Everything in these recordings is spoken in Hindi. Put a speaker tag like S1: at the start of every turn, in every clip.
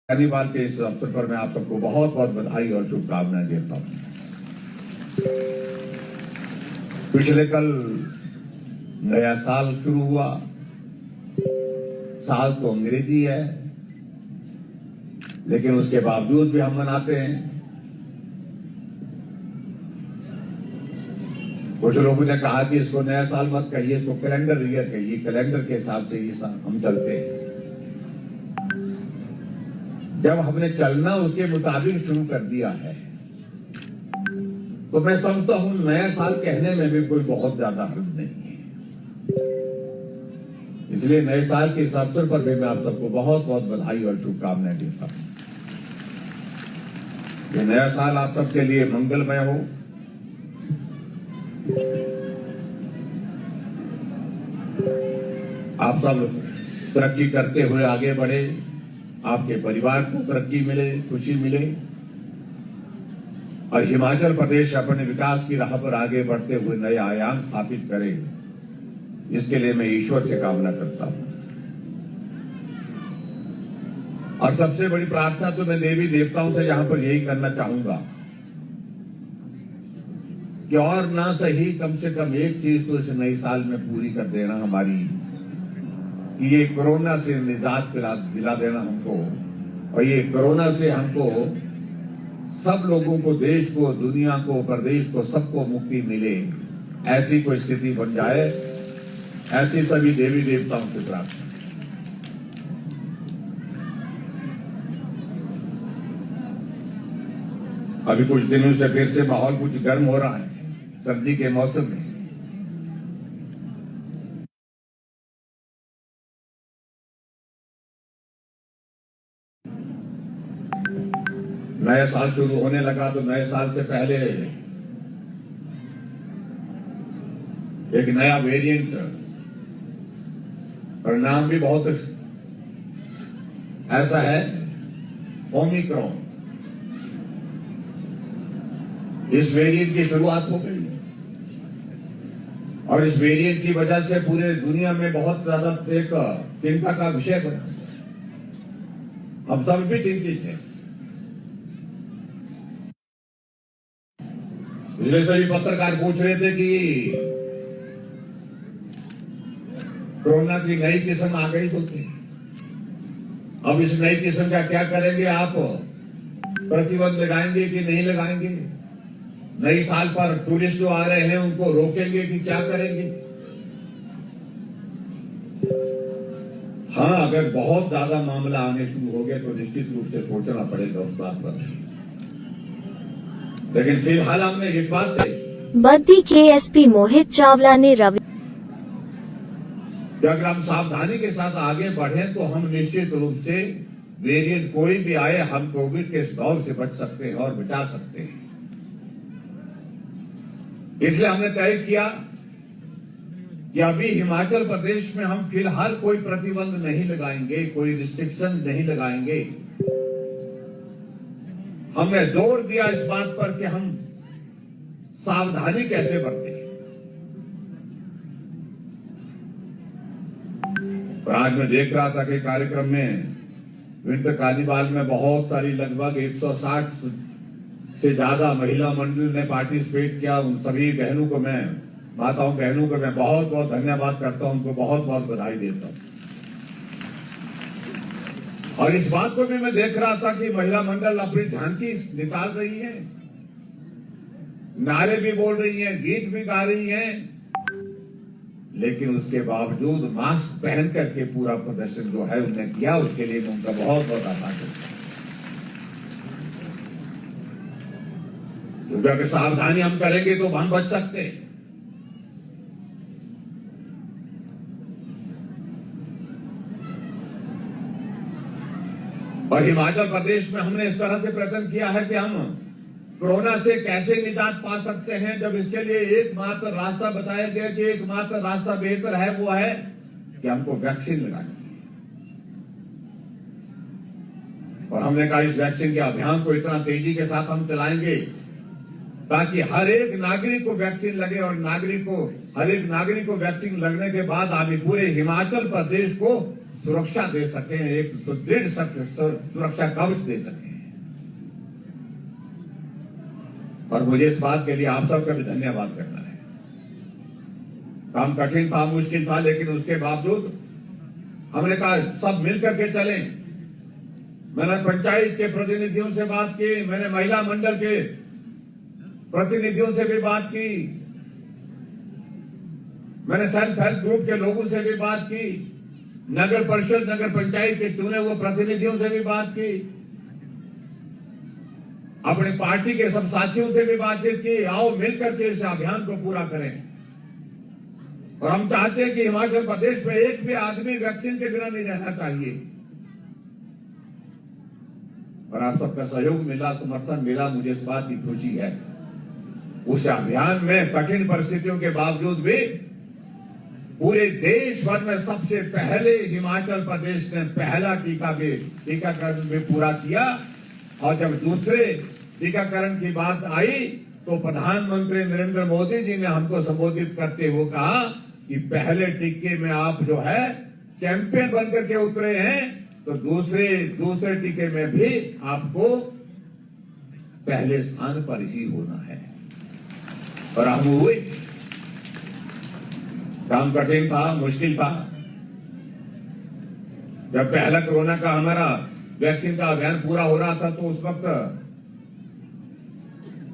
S1: कालीबाल के इस अवसर पर मैं आप सबको बहुत बहुत बधाई और शुभकामनाएं देता हूं। पिछले कल नया साल शुरू हुआ। साल तो अंग्रेजी है, लेकिन उसके बावजूद भी हम मनाते हैं। कुछ लोगों ने कहा कि इसको नया साल मत कहिए, इसको कैलेंडर ईयर कहिए। कैलेंडर के हिसाब से ही हम चलते हैं। जब हमने चलना उसके मुताबिक शुरू कर दिया है, तो मैं समझता हूं नया साल कहने में भी कोई बहुत ज्यादा हर्ज नहीं है। इसलिए नए साल के इस अवसर पर भी मैं आप सबको बहुत बहुत बधाई और शुभकामनाएं देता हूं। ये नया साल आप सबके लिए मंगलमय हो। आप सब तरक्की करते हुए आगे बढ़े, आपके परिवार को तरक्की मिले, खुशी मिले, और हिमाचल प्रदेश अपने विकास की राह पर आगे बढ़ते हुए नए आयाम स्थापित करे, इसके लिए मैं ईश्वर से कामना करता हूं। और सबसे बड़ी प्रार्थना तो मैं देवी देवताओं से यहां पर यही करना चाहूंगा कि और ना सही कम से कम एक चीज तो इस नए साल में पूरी कर देना हमारी, कि ये कोरोना से निजात दिला देना हमको, और ये कोरोना से हमको सब लोगों को, देश को, दुनिया को, प्रदेश को, सबको मुक्ति मिले, ऐसी कोई स्थिति बन जाए, ऐसी सभी देवी देवताओं से प्रार्थना। अभी कुछ दिनों से फिर से माहौल कुछ गर्म हो रहा है, सर्दी के मौसम में। नया साल शुरू होने लगा तो नए साल से पहले एक नया वेरिएंट, और नाम भी बहुत ऐसा है, ओमिक्रॉन। इस वेरिएंट की शुरुआत हो गई, और इस वेरिएंट की वजह से पूरे दुनिया में बहुत ज्यादा एक चिंता का विषय बना। हम सब भी चिंतित हैं। इसलिए सभी पत्रकार पूछ रहे थे कि कोरोना की नई किस्म आ गई बोलते, अब इस नई किस्म का क्या करेंगे आप? प्रतिबंध लगाएंगे कि नहीं लगाएंगे? नई साल पर टूरिस्ट जो आ रहे हैं उनको रोकेंगे कि क्या करेंगे? हाँ, अगर बहुत ज्यादा मामला आने शुरू हो गए तो निश्चित रूप से सोचना पड़ेगा उस बात पर। लेकिन फिलहाल हमने एक बात कही,
S2: बद्दी के एसपी मोहित चावला ने रवि,
S1: अगर हम सावधानी के साथ आगे बढ़े तो हम निश्चित रूप से वेरिएंट कोई भी आए, हम कोविड के इस दौर से बच सकते हैं और बचा सकते हैं। इसलिए हमने तय किया कि अभी हिमाचल प्रदेश में हम फिलहाल कोई प्रतिबंध नहीं लगाएंगे, कोई रिस्ट्रिक्शन नहीं लगाएंगे। हमने जोर दिया इस बात पर कि हम सावधानी कैसे बरतें। और आज मैं देख रहा था कि कार्यक्रम में, विंटर कार्निवाल में बहुत सारी, लगभग 160 से ज्यादा महिला मंडल ने पार्टिसिपेट किया। उन सभी बहनों को मैं, माताओं बहनों को मैं बहुत बहुत धन्यवाद करता हूं, उनको बहुत बहुत बधाई देता हूं। और इस बात को भी मैं देख रहा था कि महिला मंडल अपनी झांकी निकाल रही है, नारे भी बोल रही हैं, गीत भी गा रही हैं, लेकिन उसके बावजूद मास्क पहन करके पूरा प्रदर्शन जो है उन्होंने किया, उसके लिए मैं उनका बहुत बहुत आभार करता हूं। क्योंकि अगर सावधानी हम करेंगे तो हम बच सकते हैं। और हिमाचल प्रदेश में हमने इस तरह से प्रयत्न किया है कि हम कोरोना से कैसे निजात पा सकते हैं, जब इसके लिए एकमात्र रास्ता बताया गया कि एकमात्र रास्ता बेहतर है, वो है कि हमको वैक्सीन लगानी है। और हमने कहा इस वैक्सीन के अभियान को इतना तेजी के साथ हम चलाएंगे ताकि हर एक नागरिक को वैक्सीन लगे, और हर एक नागरिक को वैक्सीन लगने के बाद अभी पूरे हिमाचल प्रदेश को सुरक्षा दे सकें, एक सुदृढ़ सुरक्षा कवच दे सकें। और मुझे इस बात के लिए आप सबका भी धन्यवाद करना है। काम कठिन था, मुश्किल था, लेकिन उसके बावजूद हमने कहा सब मिलकर के चलें। मैंने पंचायत के प्रतिनिधियों से बात की, मैंने महिला मंडल के प्रतिनिधियों से भी बात की, मैंने सेल्फ हेल्प ग्रुप के लोगों से भी बात की, नगर परिषद नगर पंचायत के चुने हुए प्रतिनिधियों से भी बात की, अपनी पार्टी के सब साथियों से भी बातचीत की। आओ मिलकर के इस अभियान को पूरा करें। और हम चाहते हैं कि हिमाचल प्रदेश में एक भी आदमी वैक्सीन के बिना नहीं रहना चाहिए। और आप सबका सहयोग मिला, समर्थन मिला, मुझे इस बात की खुशी है। उस अभियान में कठिन परिस्थितियों के बावजूद भी पूरे देश भर में सबसे पहले हिमाचल प्रदेश ने पहला टीकाकरण भी पूरा किया। और जब दूसरे टीकाकरण की बात आई तो प्रधानमंत्री नरेंद्र मोदी जी ने हमको संबोधित करते हुए कहा कि पहले टीके में आप जो है चैंपियन बनकर के उतरे हैं, तो दूसरे टीके में भी आपको पहले स्थान पर ही होना है। और हम हुए। काम कठिन था, मुश्किल था। जब पहला कोरोना का हमारा वैक्सीन का अभियान पूरा हो रहा था, तो उस वक्त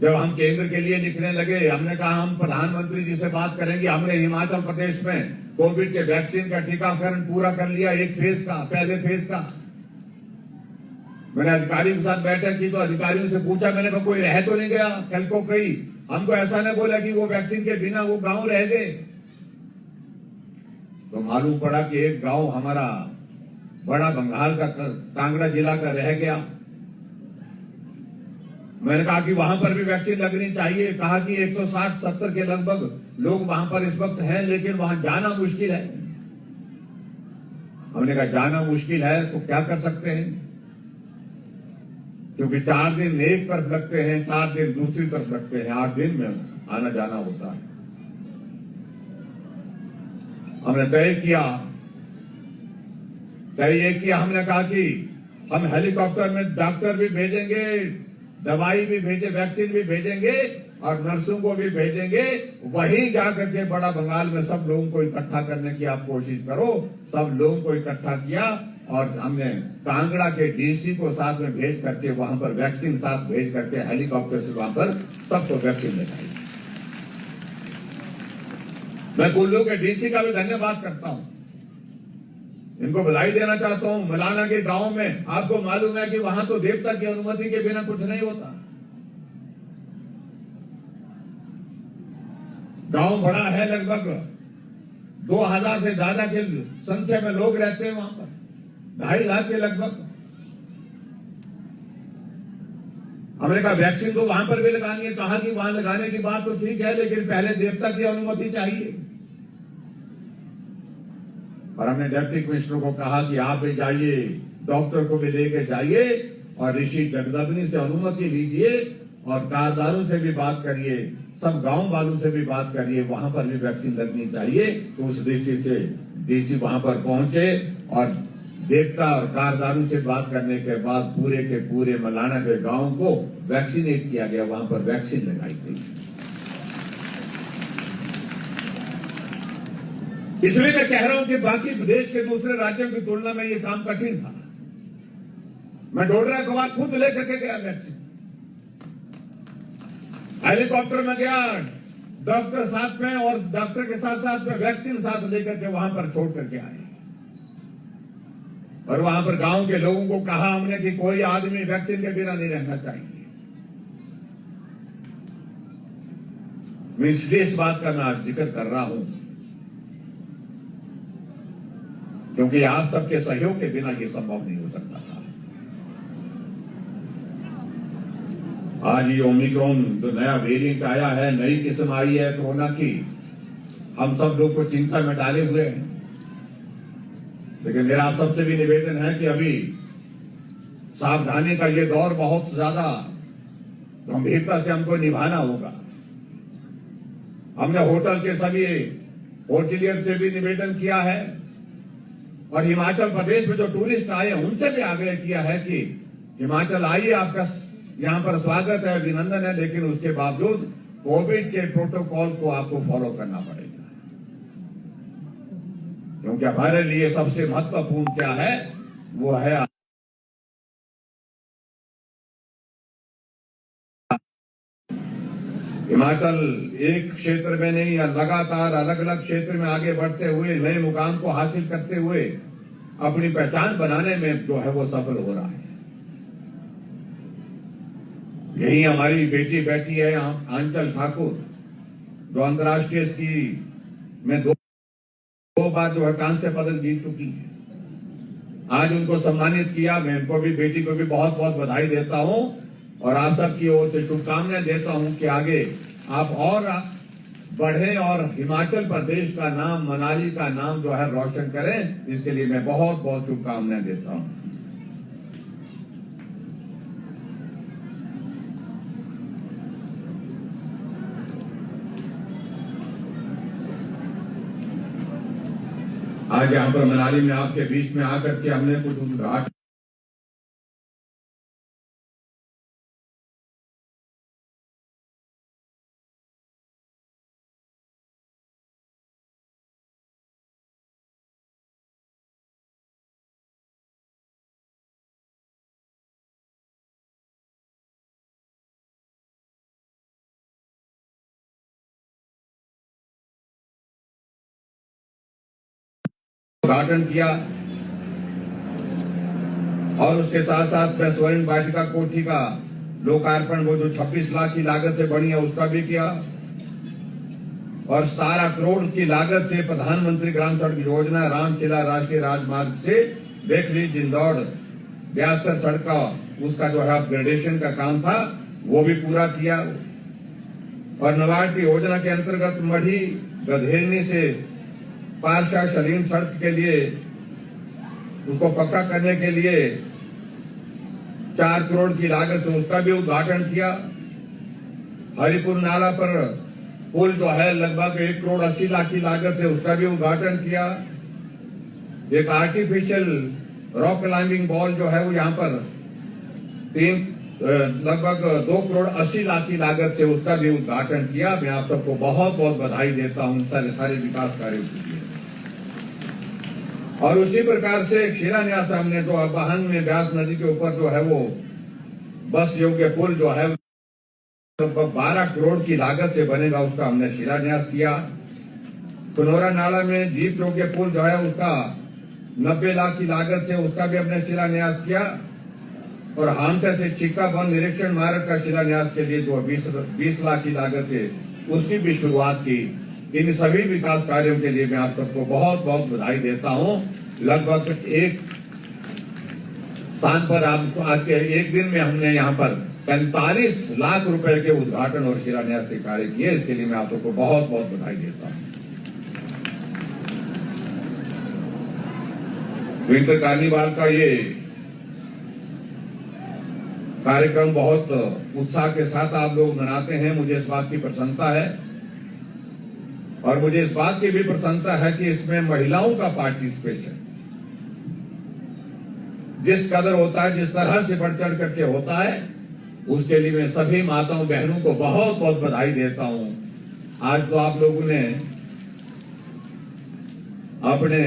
S1: जब हम केंद्र के लिए लिखने लगे, हमने कहा हम प्रधानमंत्री जी से बात करेंगे। हमने हिमाचल प्रदेश में कोविड के वैक्सीन का टीकाकरण पूरा कर लिया, एक फेज का, पहले फेज का। मैंने अधिकारियों के साथ बैठक की तो अधिकारियों से पूछा, मैंने कहा कोई रह तो नहीं गया? कल को कई हमको ऐसा नहीं बोला कि वो वैक्सीन के बिना वो गांव रह गए। तो मालूम पड़ा कि एक गांव हमारा बड़ा बंगाल का कांगड़ा जिला का रह गया। मैंने कहा कि वहां पर भी वैक्सीन लगनी चाहिए। कहा कि 160-70 के लगभग लोग वहां पर इस वक्त हैं, लेकिन वहां जाना मुश्किल है। हमने कहा जाना मुश्किल है तो क्या कर सकते हैं, क्योंकि 4 दिन एक तरफ लगते हैं, 4 दिन दूसरी तरफ लगते हैं, 8 दिन में आना जाना होता है। हमने तय किया, हमने कहा कि हम हेलीकॉप्टर में डॉक्टर भी भेजेंगे, दवाई भी भेजे, वैक्सीन भी भेजेंगे और नर्सों को भी भेजेंगे। वहीं जाकर के बड़ा बंगाल में सब लोगों को इकट्ठा करने की आप कोशिश करो। सब लोगों को इकट्ठा किया और हमने कांगड़ा के डीसी को साथ में भेज करके वहां पर वैक्सीन साथ भेज करके हेलीकॉप्टर से वहां पर सबको वैक्सीन लगाई। मैं कुल्लू के डीसी का भी धन्यवाद करता हूं, इनको बधाई देना चाहता हूं। मलाना के गांव में आपको मालूम है कि वहां तो देवता की अनुमति के बिना कुछ नहीं होता। गांव बड़ा है, लगभग 2000 से ज्यादा के संख्या में लोग रहते हैं वहां पर, 2.5 लाख के लगभग। हमने कहा वैक्सीन तो वहां पर भी लगानी है। कहा कि वहां लगाने की बात तो ठीक है, लेकिन पहले देवता की अनुमति चाहिए। और हमने डिप्टी कमिश्नर को कहा कि आप भी जाइए, डॉक्टर को भी लेके जाइए और ऋषि जगदग्नि से अनुमति लीजिए और कारदारों से भी बात करिए, सब गांव वालों से भी बात करिए, वहां पर भी वैक्सीन लगनी चाहिए। तो उस दृष्टि से डीसी वहां पर पहुंचे और देवता और कारदारों से बात करने के बाद पूरे के पूरे मलाना के गांव को वैक्सीनेट किया गया, वहां पर वैक्सीन लगाई गई। इसलिए मैं कह रहा हूं कि बाकी देश के दूसरे राज्यों की तुलना में ये काम कठिन था। मैं डोडरा के बाद खुद लेकर के गया वैक्सीन, हेलीकॉप्टर में गया, डॉक्टर साथ में और डॉक्टर के साथ साथ में वैक्सीन साथ लेकर के वहां पर छोड़ करके आए। और वहां पर गांव के लोगों को कहा हमने कि कोई आदमी वैक्सीन के बिना नहीं रहना चाहिए। मैं इसलिए इस बात का मैं आज जिक्र कर रहा हूं क्योंकि आप सबके सहयोग के बिना ये संभव नहीं हो सकता था। आज ये ओमिक्रॉन जो नया वेरिएंट आया है, नई किस्म आई है कोरोना की, हम सब लोग को चिंता में डाले हुए हैं। लेकिन मेरा आप सबसे भी निवेदन है कि अभी सावधानी का ये दौर बहुत ज्यादा गंभीरता से हमको निभाना होगा। हमने होटल के सभी होटलियर से भी निवेदन किया है और हिमाचल प्रदेश में जो टूरिस्ट आए उनसे भी आग्रह किया है कि हिमाचल आइए, आपका यहाँ पर स्वागत है, अभिनंदन है, लेकिन उसके बावजूद कोविड के प्रोटोकॉल को आपको फॉलो करना पड़ेगा, क्योंकि हमारे लिए सबसे महत्वपूर्ण क्या है, वो है हिमाचल एक क्षेत्र में नहीं या लगातार अलग अलग क्षेत्र में आगे बढ़ते हुए नए मुकाम को हासिल करते हुए अपनी पहचान बनाने में जो है वो सफल हो रहा है। यही हमारी बेटी बैठी है आंचल ठाकुर, जो अंतर्राष्ट्रीय स्की में दो बार जो है कांस्य पदक जीत चुकी है। आज उनको सम्मानित किया, मैं उनको भी, बेटी को भी बहुत बहुत बधाई देता हूं और आप सबकी ओर से शुभकामनाएं देता हूं कि आगे आप और बढ़े और हिमाचल प्रदेश का नाम, मनाली का नाम जो है रोशन करें। इसके लिए मैं बहुत बहुत शुभकामनाएं देता हूं। आज यहां पर मनाली में आपके बीच में आकर के हमने कुछ उद्घाटन किया और उसके साथ साथ में स्वर्ण वाटिका कोठी का लोकार्पण, वो जो 26 लाख की लागत से बनी है, उसका भी किया और 17 करोड़ की लागत से प्रधानमंत्री ग्राम सड़क योजना रामशिला राष्ट्रीय राजमार्ग से बेखली जिंदौड़ ब्यासर सड़क का उसका जो है अपग्रेडेशन का काम था, वो भी पूरा किया और नबार्ड की योजना के अंतर्गत मढ़ी गधेरनी से पारसा शरीम सड़क के लिए उसको पक्का करने के लिए 4 करोड़ की लागत से उसका भी उद्घाटन किया। हरिपुर नाला पर पुल जो है लगभग 1 करोड़ 80 लाख की लागत से उसका भी उद्घाटन किया। एक आर्टिफिशियल रॉक क्लाइंबिंग वॉल जो है वो यहाँ पर लगभग 2 करोड़ 80 लाख की लागत से उसका भी उद्घाटन किया। मैं आप सबको बहुत बहुत बधाई देता हूँ सारे विकास कार्यों के लिए। और उसी प्रकार से शिलान्यास हमने जो वाहन में ब्यास नदी के ऊपर जो है वो बस योग्य पुल जो है 12 करोड़ की लागत से बनेगा, उसका हमने शिलान्यास किया। कुनौरा नाला में जीप योग्य पुल जो है उसका 90 लाख की लागत से उसका भी हमने शिलान्यास किया और हामटा से चिक्का वन निरीक्षण मार्ग का शिलान्यास के लिए जो 20 लाख की लागत से उसकी भी शुरुआत की। इन सभी विकास कार्यों के लिए मैं आप सबको बहुत बहुत बधाई देता हूं। लगभग एक स्थान पर आज के एक दिन में हमने यहाँ पर 45 लाख रुपए के उद्घाटन और शिलान्यास के कार्य किए। इसके लिए मैं आप सबको बहुत बहुत बधाई देता हूं। विंटर कार्निवाल का ये कार्यक्रम बहुत उत्साह के साथ आप लोग मनाते हैं, मुझे इस बात की प्रसन्नता है और मुझे इस बात की भी प्रसन्नता है कि इसमें महिलाओं का पार्टिसिपेशन जिस कदर होता है, जिस तरह से बढ़ चढ़ करके होता है, उसके लिए मैं सभी माताओं बहनों को बहुत बहुत बधाई देता हूं। आज तो आप लोगों ने अपने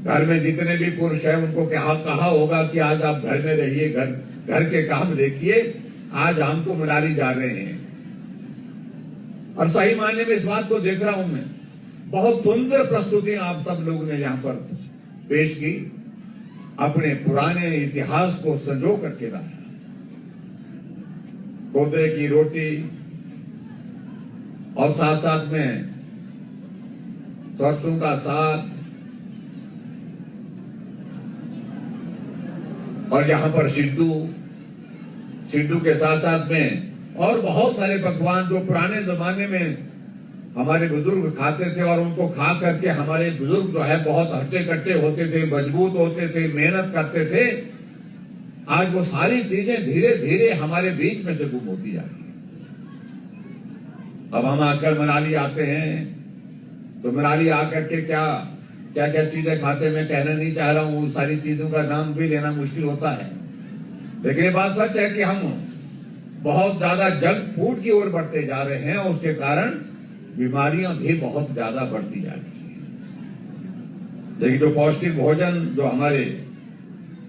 S1: घर में जितने भी पुरुष हैं उनको कहा होगा कि आज आप घर में रहिए, घर के काम देखिए। आज हम तो मनाली जा रहे हैं और सही मायने में इस बात को देख रहा हूं मैं, बहुत सुंदर प्रस्तुतियां आप सब लोगों ने यहां पर पेश की, अपने पुराने इतिहास को संजो करके लाया। कोदरे की रोटी और साथ साथ में सरसों का साग और यहां पर सिड्डू के साथ साथ में और बहुत सारे पकवान जो पुराने जमाने में हमारे बुजुर्ग खाते थे और उनको खा करके हमारे बुजुर्ग जो है बहुत हट्टे कट्टे होते थे, मजबूत होते थे, मेहनत करते थे। आज वो सारी चीजें धीरे धीरे हमारे बीच में से गुम होती जा रही है। अब हम आजकल मनाली आते हैं तो मनाली आकर के क्या क्या क्या चीजें खाते, मैं कहना नहीं चाह रहा हूँ, सारी चीजों का नाम भी लेना मुश्किल होता है। लेकिन ये बात सच है कि हम बहुत ज्यादा जंक फूड की ओर बढ़ते जा रहे हैं और उसके कारण बीमारियां भी बहुत ज्यादा बढ़ती जा रही है। लेकिन जो पौष्टिक भोजन जो हमारे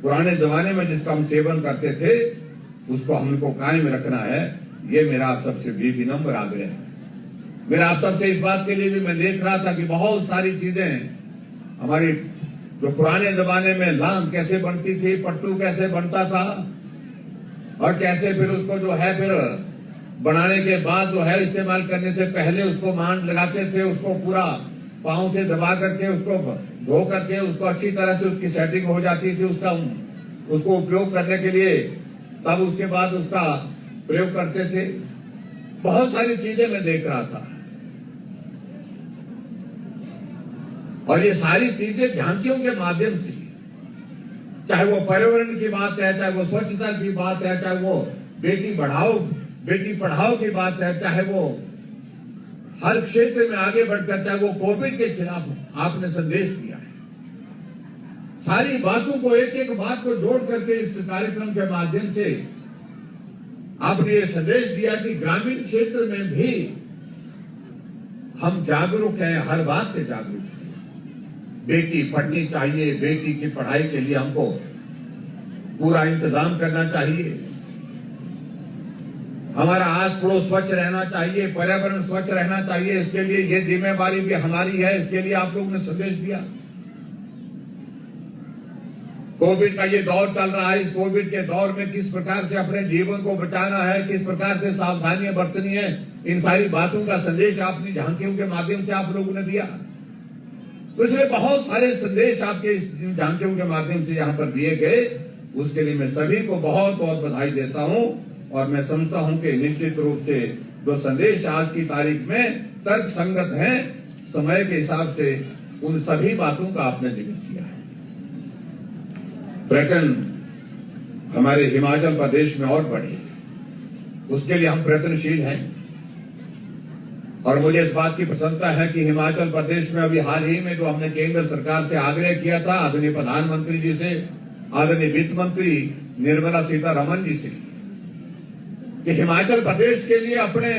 S1: पुराने जमाने में जिसका हम सेवन करते थे, उसको हमको कायम रखना है। ये मेरा आप सबसे भी विनम्र आग्रह है। मेरा आप सबसे इस बात के लिए भी मैं देख रहा था कि बहुत सारी चीजें हमारी जो पुराने जमाने में लांग कैसे बनती थी, पट्टू कैसे बनता था, और कैसे फिर उसको जो है फिर बनाने के बाद जो है इस्तेमाल करने से पहले उसको मांड लगाते थे, उसको पूरा पांव से दबा करके उसको धो करके उसको अच्छी तरह से उसकी सेटिंग हो जाती थी उसको उपयोग करने के लिए, तब उसके बाद उसका प्रयोग करते थे। बहुत सारी चीजें मैं देख रहा था और ये सारी चीजें झांकियों के माध्यम से, चाहे वो पर्यावरण की बात है, चाहे वो स्वच्छता की बात है, चाहे वो बेटी पढ़ाओ की बात है, चाहे वो हर क्षेत्र में आगे बढ़कर, चाहे वो कोविड के खिलाफ आपने संदेश दिया है। सारी बातों को एक एक बात को जोड़ करके इस कार्यक्रम के माध्यम से आपने ये संदेश दिया कि ग्रामीण क्षेत्र में भी हम जागरूक हैं, हर बात से जागरूक हैं। बेटी पढ़नी चाहिए, बेटी की पढ़ाई के लिए हमको पूरा इंतजाम करना चाहिए। हमारा आस पड़ोस स्वच्छ रहना चाहिए, पर्यावरण स्वच्छ रहना चाहिए। इसके लिए ये जिम्मेवारी भी हमारी है। इसके लिए आप लोगों ने संदेश दिया। कोविड का ये दौर चल रहा है, इस कोविड के दौर में किस प्रकार से अपने जीवन को बचाना है, किस प्रकार से सावधानियां बरतनी है, इन सारी बातों का संदेश आपने झांकियों के माध्यम से आप लोगों ने दिया। तो इसलिए बहुत सारे संदेश आपके इस झांकियों के माध्यम से यहाँ पर दिए गए, उसके लिए मैं सभी को बहुत बहुत बधाई देता हूँ। और मैं समझता हूँ कि निश्चित रूप से जो संदेश आज की तारीख में तर्क संगत है, समय के हिसाब से उन सभी बातों का आपने जिक्र किया है। पर्यटन हमारे हिमाचल प्रदेश में और बढ़े, उसके लिए हम प्रयत्नशील हैं। और मुझे इस बात की प्रसन्नता है कि हिमाचल प्रदेश में अभी हाल ही में जो हमने केंद्र सरकार से आग्रह किया था, आदरणीय प्रधानमंत्री जी से, आदरणीय वित्त मंत्री निर्मला सीतारमण जी से, कि हिमाचल प्रदेश के लिए अपने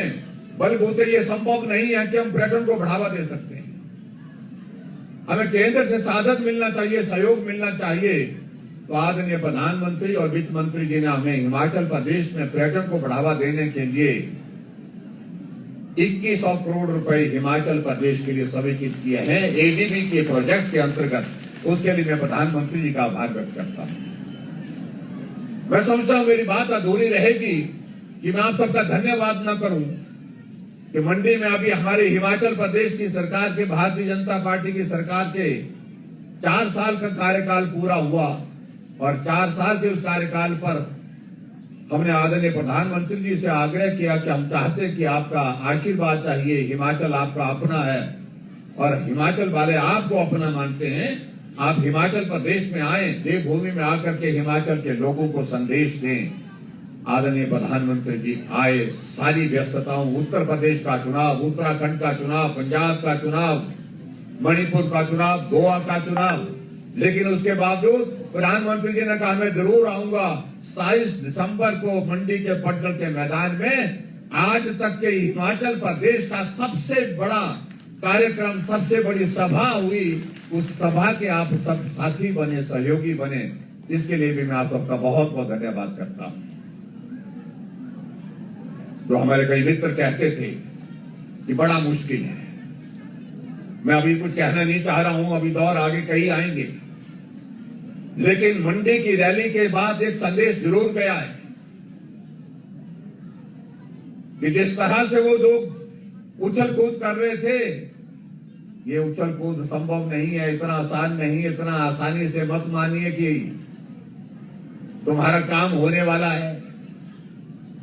S1: बलबूते ये संभव नहीं है कि हम पर्यटन को बढ़ावा दे सकते हैं। हमें केंद्र से साधन मिलना चाहिए, सहयोग मिलना चाहिए। तो आदरणीय प्रधानमंत्री और वित्त मंत्री जी ने हमें हिमाचल प्रदेश में पर्यटन को बढ़ावा देने के लिए 2100 करोड़ रुपए हिमाचल प्रदेश के लिए स्वीकृत किए हैं एडीबी के प्रोजेक्ट के अंतर्गत। उसके लिए मैं प्रधानमंत्री जी का आभार व्यक्त करता हूं। मैं समझता हूं मेरी बात अधूरी रहेगी कि मैं आप सबका धन्यवाद न करूं कि मंडी में अभी हमारे हिमाचल प्रदेश की सरकार के, भारतीय जनता पार्टी की सरकार के 4 साल का कार्यकाल पूरा हुआ और 4 साल के उस कार्यकाल पर हमने आदरणीय प्रधानमंत्री जी से आग्रह किया कि हम चाहते कि आपका आशीर्वाद चाहिए। हिमाचल आपका अपना है और हिमाचल वाले आपको अपना मानते हैं। आप हिमाचल प्रदेश में आए, देवभूमि में आकर के हिमाचल के लोगों को संदेश दें। आदरणीय प्रधानमंत्री जी आए, सारी व्यस्तताओं, उत्तर प्रदेश का चुनाव, उत्तराखंड का चुनाव, पंजाब का चुनाव, मणिपुर का चुनाव, गोवा का चुनाव, लेकिन उसके बावजूद प्रधानमंत्री जी ने कहा मैं जरूर आऊंगा 27 दिसंबर को मंडी के पट्टल के मैदान में। आज तक के हिमाचल प्रदेश का सबसे बड़ा कार्यक्रम, सबसे बड़ी सभा हुई। उस सभा के आप सब साथी बने, सहयोगी बने, इसके लिए भी मैं आप सबका बहुत बहुत धन्यवाद करता हूं। जो हमारे कई मित्र कहते थे कि बड़ा मुश्किल है, मैं अभी कुछ कहना नहीं चाह रहा हूं, अभी दौर आगे कई आएंगे, लेकिन मंडी की रैली के बाद एक संदेश जरूर गया है कि जिस तरह से वो लोग उछल कूद कर रहे थे, ये उछल कूद संभव नहीं है, इतना आसान नहीं, इतना आसानी से मत मानिए कि तुम्हारा काम होने वाला है।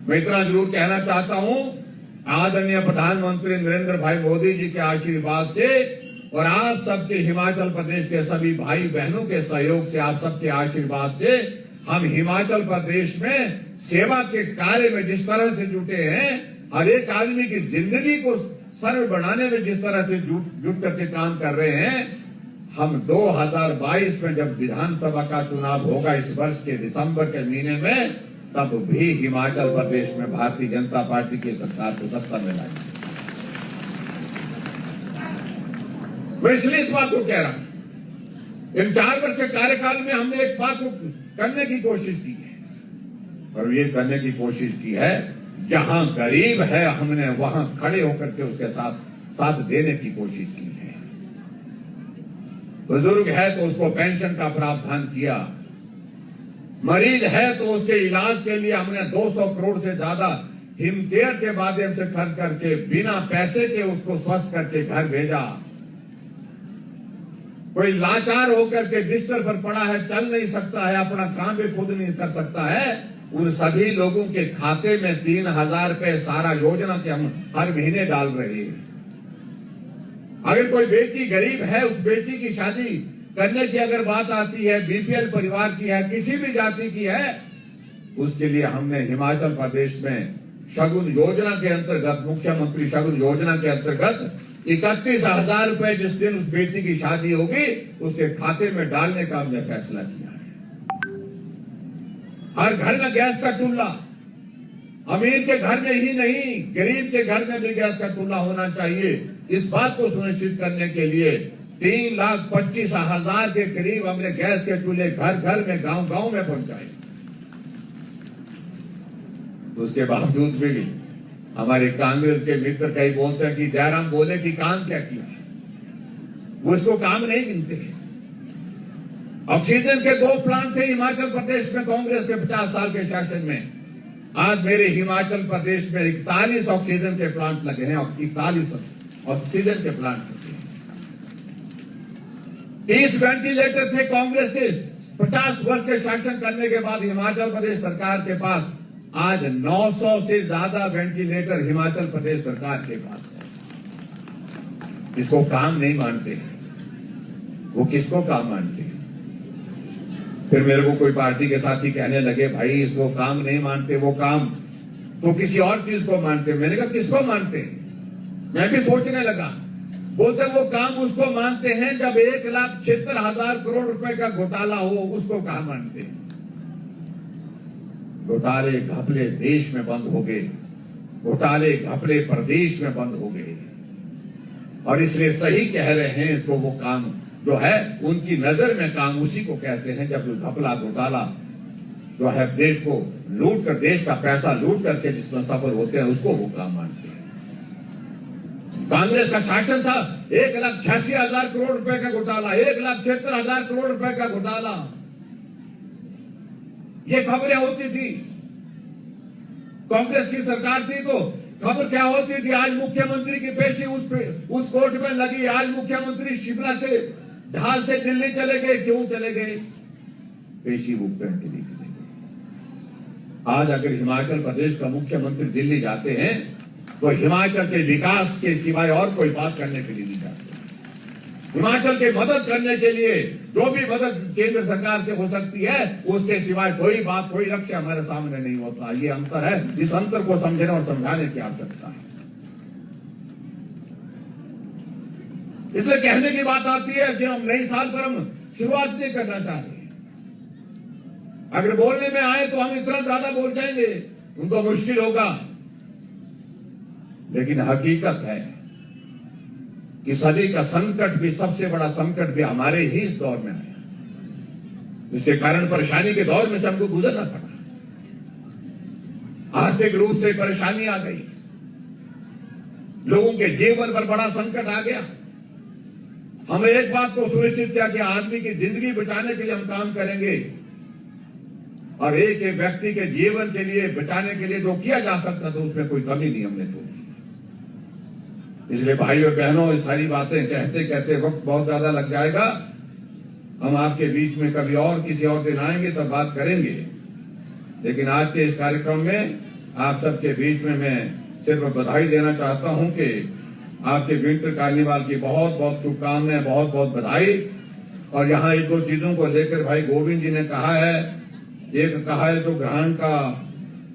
S1: मैं इतना जरूर कहना चाहता हूं, आदरणीय प्रधानमंत्री नरेंद्र भाई मोदी जी के आशीर्वाद से और आप सबके हिमाचल प्रदेश के सभी भाई बहनों के सहयोग से, आप सबके आशीर्वाद से हम हिमाचल प्रदेश में सेवा के कार्य में जिस तरह से जुटे हैं, हर एक आदमी की जिंदगी को सरल बनाने में जिस तरह से जुट करके काम कर रहे हैं, हम 2022 में जब विधानसभा का चुनाव होगा इस वर्ष के दिसंबर के महीने में, तब भी हिमाचल प्रदेश में भारतीय जनता पार्टी की सरकार को सत्ता में लाएगी। मैं इसलिए इस बात को कह रहा हूं, इन 4 वर्ष के कार्यकाल में हमने एक बात को करने की कोशिश की है, और ये करने की कोशिश की है जहां गरीब है हमने वहां खड़े होकर के उसके साथ देने की कोशिश की है। बुजुर्ग है तो उसको पेंशन का प्रावधान किया, मरीज है तो उसके इलाज के लिए हमने 200 करोड़ से ज्यादा हिमकेयर के माध्यम से खर्च करके बिना पैसे के उसको स्वस्थ करके घर भेजा। कोई लाचार होकर के बिस्तर पर पड़ा है, चल नहीं सकता है, अपना काम भी खुद नहीं कर सकता है, उन सभी लोगों के खाते में 3,000 रुपए सारा योजना के हम हर महीने डाल रहे हैं। अगर कोई बेटी गरीब है, उस बेटी की शादी करने की अगर बात आती है, बीपीएल परिवार की है, किसी भी जाति की है, उसके लिए हमने हिमाचल प्रदेश में शगुन योजना के अंतर्गत, मुख्यमंत्री शगुन योजना के अंतर्गत 31,000 रुपए जिस दिन उस बेटी की शादी होगी उसके खाते में डालने का हमने फैसला किया है। हर घर में गैस का चूल्हा, अमीर के घर में ही नहीं, गरीब के घर में भी गैस का चूल्हा होना चाहिए। इस बात को सुनिश्चित करने के लिए 3,25,000 के करीब हमने गैस के चूल्हे घर घर में, गांव गांव में पहुंचाए। उसके बावजूद भी हमारे कांग्रेस के मित्र कई बोलते हैं कि जयराम बोले कि काम क्या किया, वो इसको काम नहीं गिनते। ऑक्सीजन के 2 प्लांट थे हिमाचल प्रदेश में कांग्रेस के 50 साल के शासन में। आज मेरे हिमाचल प्रदेश में 41 ऑक्सीजन के प्लांट लगे हैं, 41 ऑक्सीजन के प्लांट लगे हैं। 30 वेंटिलेटर थे कांग्रेस के 50 वर्ष के शासन करने के बाद हिमाचल प्रदेश सरकार के पास। आज 900 से ज्यादा वेंटिलेटर हिमाचल प्रदेश सरकार के पास है। इसको काम नहीं मानते, वो किसको काम मानते हैं? फिर मेरे को कोई पार्टी के साथी कहने लगे, भाई इसको काम नहीं मानते, वो काम तो किसी और चीज को मानते। मैंने कहा किसको मानते हैं? मैं भी सोचने लगा। बोलते वो काम उसको मानते हैं जब 1,76,000 करोड़ रुपए का घोटाला हो, उसको कहा मानते हैं। घोटाले घपले देश में बंद हो गए, घोटाले घपले प्रदेश में बंद हो गए, और इसलिए सही कह रहे हैं, इसको वो काम जो है उनकी नजर में काम उसी को कहते हैं जब घपला घोटाला जो है देश को लूट कर, देश का पैसा लूट करके जिसमें सफल होते हैं, उसको वो काम मानते हैं। कांग्रेस का शासन था 1,86,000 करोड़ रुपए का घोटाला, 1,76,000 करोड़ रुपए का घोटाला, ये खबरें होती थी। कांग्रेस की सरकार थी तो खबर क्या होती थी? आज मुख्यमंत्री की पेशी उस कोर्ट में लगी, आज मुख्यमंत्री शिमला से जहाज से दिल्ली चले गए। क्यों चले गए? पेशी भुगतान के लिए चले गए। आज अगर हिमाचल प्रदेश का मुख्यमंत्री दिल्ली जाते हैं तो हिमाचल के विकास के सिवाय और कोई बात करने के लिए नहीं जाते। हिमाचल की मदद करने के लिए जो भी मदद केंद्र सरकार से हो सकती है, उसके सिवाय कोई बात, कोई लक्ष्य हमारे सामने नहीं होता। ये अंतर है, इस अंतर को समझने और समझाने की आवश्यकता है। इसलिए कहने की बात आती है कि हम नई साल पर हम शुरुआत नहीं करना चाहते। अगर बोलने में आए तो हम इतना ज्यादा बोल जाएंगे, उनको मुश्किल होगा। लेकिन हकीकत है कि सदी का संकट भी, सबसे बड़ा संकट भी हमारे ही इस दौर में आया, जिसके कारण परेशानी के दौर में से हमको गुजरना पड़ा। आर्थिक रूप से परेशानी आ गई, लोगों के जीवन पर बड़ा संकट आ गया। हमने एक बात को सुनिश्चित किया कि आदमी की जिंदगी बचाने के लिए हम काम करेंगे, और एक एक व्यक्ति के जीवन के लिए बचाने के लिए जो किया जा सकता था उसमें कोई कमी नहीं हमने छोड़ी। इसलिए भाई और बहनों, ये सारी बातें कहते कहते वक्त बहुत ज्यादा लग जाएगा। हम आपके बीच में कभी और किसी और दिन आएंगे तब बात करेंगे। लेकिन आज के इस कार्यक्रम में आप सबके बीच में मैं सिर्फ बधाई देना चाहता हूं कि आपके विंटर कार्निवाल की बहुत बहुत शुभकामनाएं, बहुत बहुत बधाई। और यहाँ एक दो चीजों को लेकर भाई गोविंद जी ने कहा है। एक कहा है जो ग्रांट का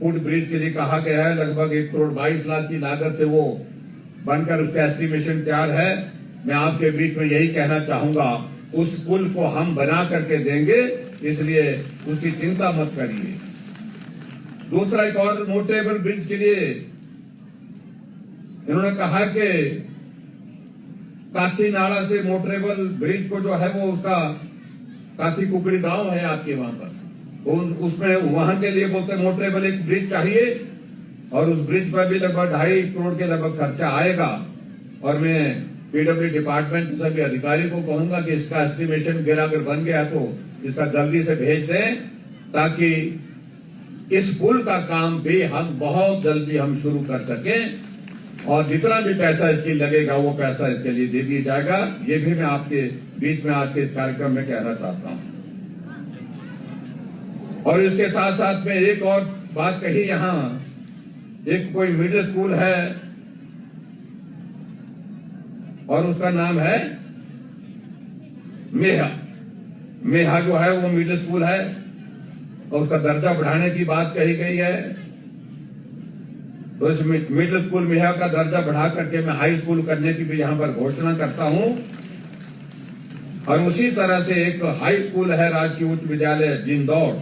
S1: फुट ब्रिज के लिए कहा गया है, लगभग 1 करोड़ 22 लाख की लागत से वो बनकर उसका एस्टिमेशन तैयार है। मैं आपके बीच में यही कहना चाहूंगा उस पुल को हम बना करके देंगे, इसलिए उसकी चिंता मत करिए। दूसरा, एक और मोटेबल ब्रिज के लिए इन्होंने कहा कि काठी नाला से मोटरेबल ब्रिज को जो है वो उसका काठी कुकड़ी गांव है आपके वहां पर, तो उसमें वहां के लिए बोलते मोटरेबल एक ब्रिज चाहिए और उस ब्रिज पर भी लगभग 2.5 करोड़ के लगभग खर्चा आएगा। और मैं पीडब्ल्यू डिपार्टमेंट के सभी अधिकारी को कहूंगा कि इसका एस्टिमेशन वगैरह अगर बन गया तो इसका जल्दी से भेज दें, ताकि इस पुल का काम भी हम बहुत जल्दी हम शुरू कर सकें और जितना भी पैसा इसके लगेगा वो पैसा इसके लिए दे दिया जाएगा। ये भी मैं आपके बीच में आज के इस कार्यक्रम में कहना चाहता हूं। और इसके साथ साथ में एक और बात कही, यहां एक कोई मिडिल स्कूल है और उसका नाम है मेहा जो है वो मिडिल स्कूल है और उसका दर्जा बढ़ाने की बात कही गई है। तो इस मिडिल स्कूल मेहा का दर्जा बढ़ा करके मैं हाई स्कूल करने की भी यहां पर घोषणा करता हूं। और उसी तरह से एक हाई स्कूल है राजकीय उच्च विद्यालय जिंदौड़,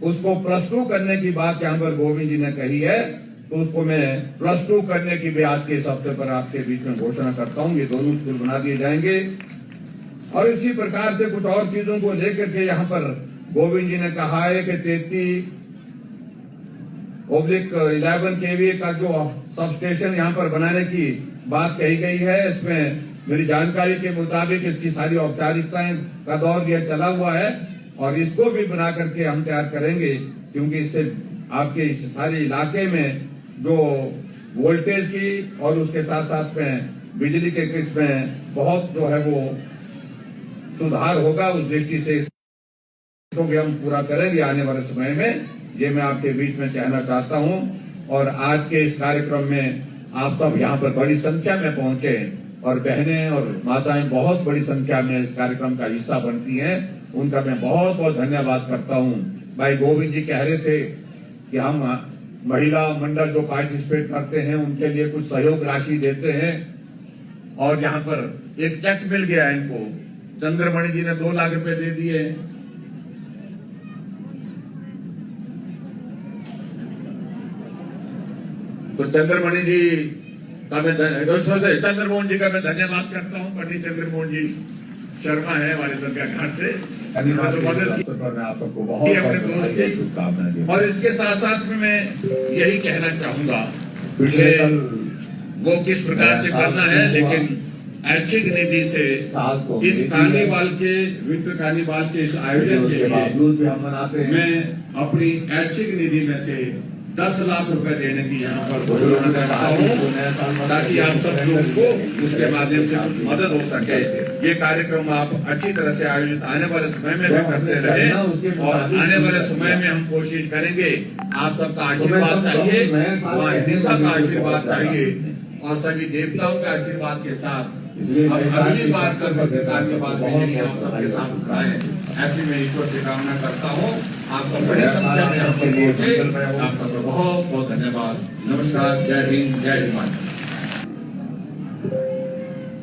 S1: उसको +2 करने की बात यहां पर गोविंद जी ने कही है, तो उसको मैं +2 करने की भी आज के इस हफ्ते पर आपके बीच में घोषणा करता हूं। ये दोनों स्कूल बना दिए जाएंगे। और इसी प्रकार से कुछ और चीजों को लेकर के यहां पर गोविंद जी ने कहा है कि 33/11 kV का जो सब स्टेशन यहां पर बनाने की बात कही गई है। इसमें मेरी जानकारी के मुताबिक इसकी सारी औपचारिकताएं का दौर यह चला हुआ है और इसको भी बना करके हम तैयार करेंगे, क्योंकि इससे आपके इस सारे इलाके में जो वोल्टेज की और उसके साथ साथ में बिजली के किस्में बहुत जो है वो सुधार होगा। उस दृष्टि से इसको भी हम पूरा करेंगे आने वाले समय में, ये मैं आपके बीच में कहना चाहता हूं। और आज के इस कार्यक्रम में आप सब यहाँ पर बड़ी संख्या में पहुंचे और बहनें और माताएं बहुत बड़ी संख्या में इस कार्यक्रम का हिस्सा बनती हैं, उनका मैं बहुत बहुत धन्यवाद करता हूं। भाई गोविंद जी कह रहे थे कि हम महिला मंडल जो पार्टिसिपेट करते हैं उनके लिए कुछ सहयोग राशि देते हैं, और यहाँ पर एक चेक मिल गया है इनको, चंद्रमणि जी ने 2 लाख रुपए दे दिए। तो चंद्रमणि जी का मैं चंद्रमोहन जी का मैं धन्यवाद करता हूं। पंडित चंद्रमोहन जी शर्मा है हमारे सबके घर से, मैं आप सबको बहुत अपने दोस्त की शुभकामनाएं। और इसके साथ साथ में मैं यही कहना चाहूंगा कि वो किस प्रकार से करना है, लेकिन ऐच्छिक निधि से इस कार्निवाल के विंटर कार्निवाल के इस आयोजन के बावजूद भी हम मनाते हैं। मैं अपनी ऐच्छिक निधि में से 10 लाख रुपए देने की यहाँ पर घोषणा करता हूँ, ताकि आप सब लोगों को उसके माध्यम से कुछ मदद हो सके। ये कार्यक्रम आप अच्छी तरह से आयोजित आने वाले समय में भी करते रहे और आने वाले समय में हम कोशिश करेंगे। आप सबका आशीर्वाद चाहिए, वहाँ हिंदुता का आशीर्वाद चाहिए और सभी देवताओं के आशीर्वाद के साथ हम अगली बार कर पत्रकार के बाद में आप सबके साथ उठाएं, ऐसी मैं ईश्वर से कामना करता हूँ। आप सब बड़ी संख्या में यहाँ पर पहुंचे, आप सबका बहुत बहुत धन्यवाद। नमस्कार, जय हिंद, जय हिमाचल।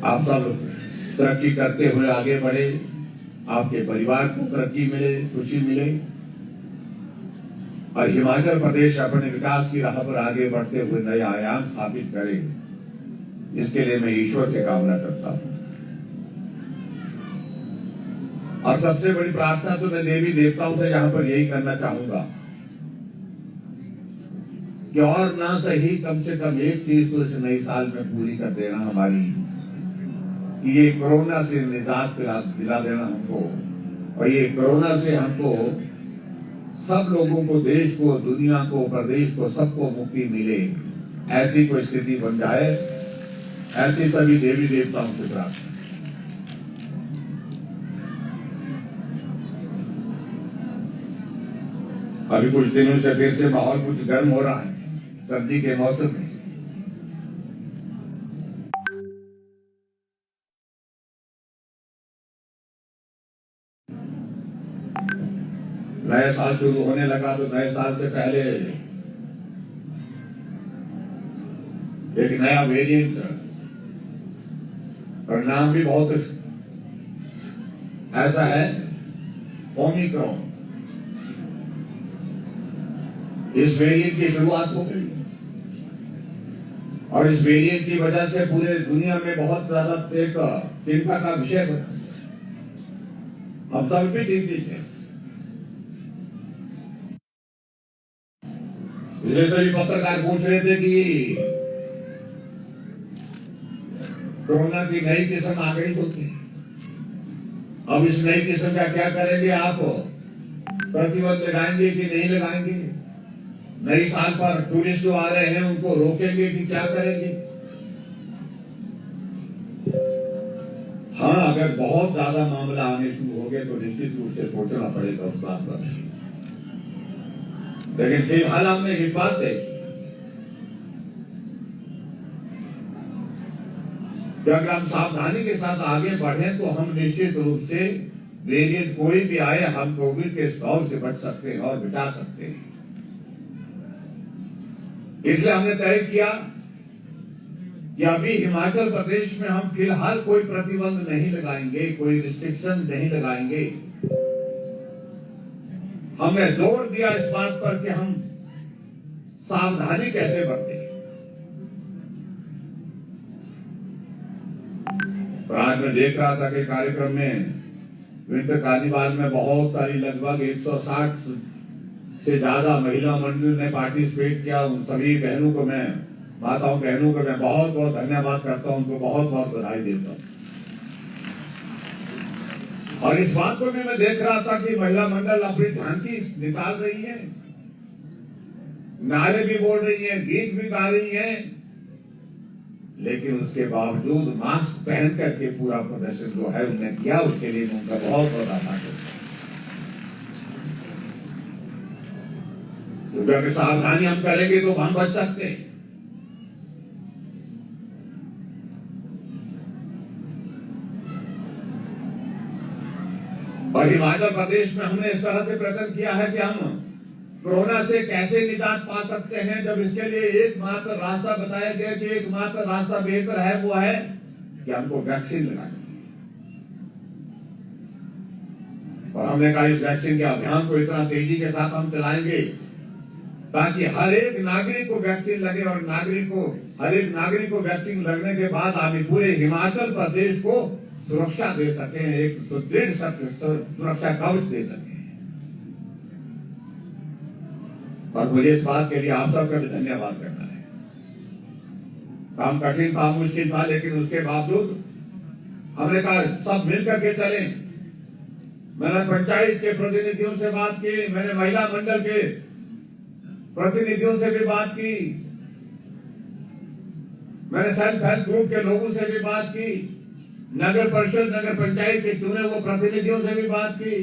S1: आप सब तरक्की करते हुए आगे बढ़े, आपके परिवार को तरक्की मिले, खुशी मिले और हिमाचल प्रदेश अपने विकास की राह पर आगे बढ़ते हुए नए आयाम स्थापित करे, इसके लिए मैं ईश्वर से कामना करता हूं। और सबसे बड़ी प्रार्थना तो मैं देवी देवताओं से यहां पर यही करना चाहूंगा कि और ना सही कम से कम एक चीज तो इस नए साल में पूरी कर देना हमारी, कि ये कोरोना से निजात दिला देना हमको, और ये कोरोना से हमको सब लोगों को, देश को, दुनिया को, प्रदेश को, सबको मुक्ति मिले, ऐसी कोई स्थिति बन जाए, ऐसी सभी देवी देवताओं से प्रार्थना। अभी कुछ दिनों से फिर से माहौल कुछ गर्म हो रहा है, सर्दी के मौसम में। नया साल शुरू होने लगा तो नए साल से पहले एक नया वेरिएंट और नाम भी बहुत ऐसा है ओमिक्रॉन, इस वेरिएंट की शुरुआत हो गई और इस वेरिएंट की वजह से पूरे दुनिया में बहुत ज्यादा एक चिंता का विषय बना। हम सब भी चिंतित हैं। इसलिए सभी पत्रकार पूछ रहे थे कि कोरोना की नई किस्म आ गई तो अब इस नई किस्म का क्या करेंगे आप? प्रतिबंध लगाएंगे कि नहीं लगाएंगे? नई साल पर टूरिस्ट जो आ रहे हैं उनको रोकेंगे कि क्या करेंगे? हाँ, अगर बहुत ज्यादा मामला आने शुरू हो गए तो निश्चित रूप से सोचना पड़ेगा उस बात पर। लेकिन फिलहाल हमने एक बात देखी कि अगर हम सावधानी के साथ आगे बढ़े तो हम निश्चित रूप से वेरिएंट कोई भी आए हम कोविड के दौर से बच सकते हैं और बचा सकते हैं। इसलिए हमने तय किया कि अभी हिमाचल प्रदेश में हम फिलहाल कोई प्रतिबंध नहीं लगाएंगे, कोई रिस्ट्रिक्शन नहीं लगाएंगे। हमने जोर दिया इस बात पर कि हम सावधानी कैसे बरतें। और आज मैं देख रहा था कि कार्यक्रम में विंटर कार्निवाल में बहुत सारी लगभग 160 से ज्यादा महिला मंडल ने पार्टिसिपेट किया। उन सभी बहनों को मैं माताओं बहनों को मैं बहुत बहुत धन्यवाद करता हूं, उनको बहुत बहुत बधाई देता हूं। और इस बात को भी मैं देख रहा था कि महिला मंडल अपनी झांकी निकाल रही है, नारे भी बोल रही है, गीत भी गा रही है, लेकिन उसके बावजूद मास्क पहन करके पूरा प्रदर्शन जो है उन्होंने किया, उसके लिए उनका बहुत बहुत आभार करता हूं। क्योंकि अगर सावधानी हम करेंगे तो हम बच सकते हैं। और हिमाचल प्रदेश में हमने इस तरह से प्रयत्न किया है कि हम कोरोना से कैसे निजात पा सकते हैं, जब इसके लिए एकमात्र रास्ता बताया गया कि एकमात्र रास्ता बेहतर है वो है कि हमको वैक्सीन लगानी है। और हमने कहा इस वैक्सीन के अभियान को इतना तेजी के साथ हम चलाएंगे ताकि हर एक नागरिक को वैक्सीन लगे और हर एक नागरिक को वैक्सीन लगने के बाद हम पूरे हिमाचल प्रदेश को सुरक्षा दे सके, एक सुदृढ़ सुरक्षा कवच दे सके। और मुझे इस बात के लिए आप सबका भी धन्यवाद करना है। काम कठिन था, मुश्किल था, लेकिन उसके बावजूद हमने कहा सब मिलकर के चलें। मैंने पंचायत के प्रतिनिधियों से बात की, मैंने महिला मंडल के प्रतिनिधियों से भी बात की, मैंने सेल्फ हेल्प ग्रुप के लोगों से भी बात की, नगर परिषद नगर पंचायत के चुने हुए प्रतिनिधियों से भी बात की,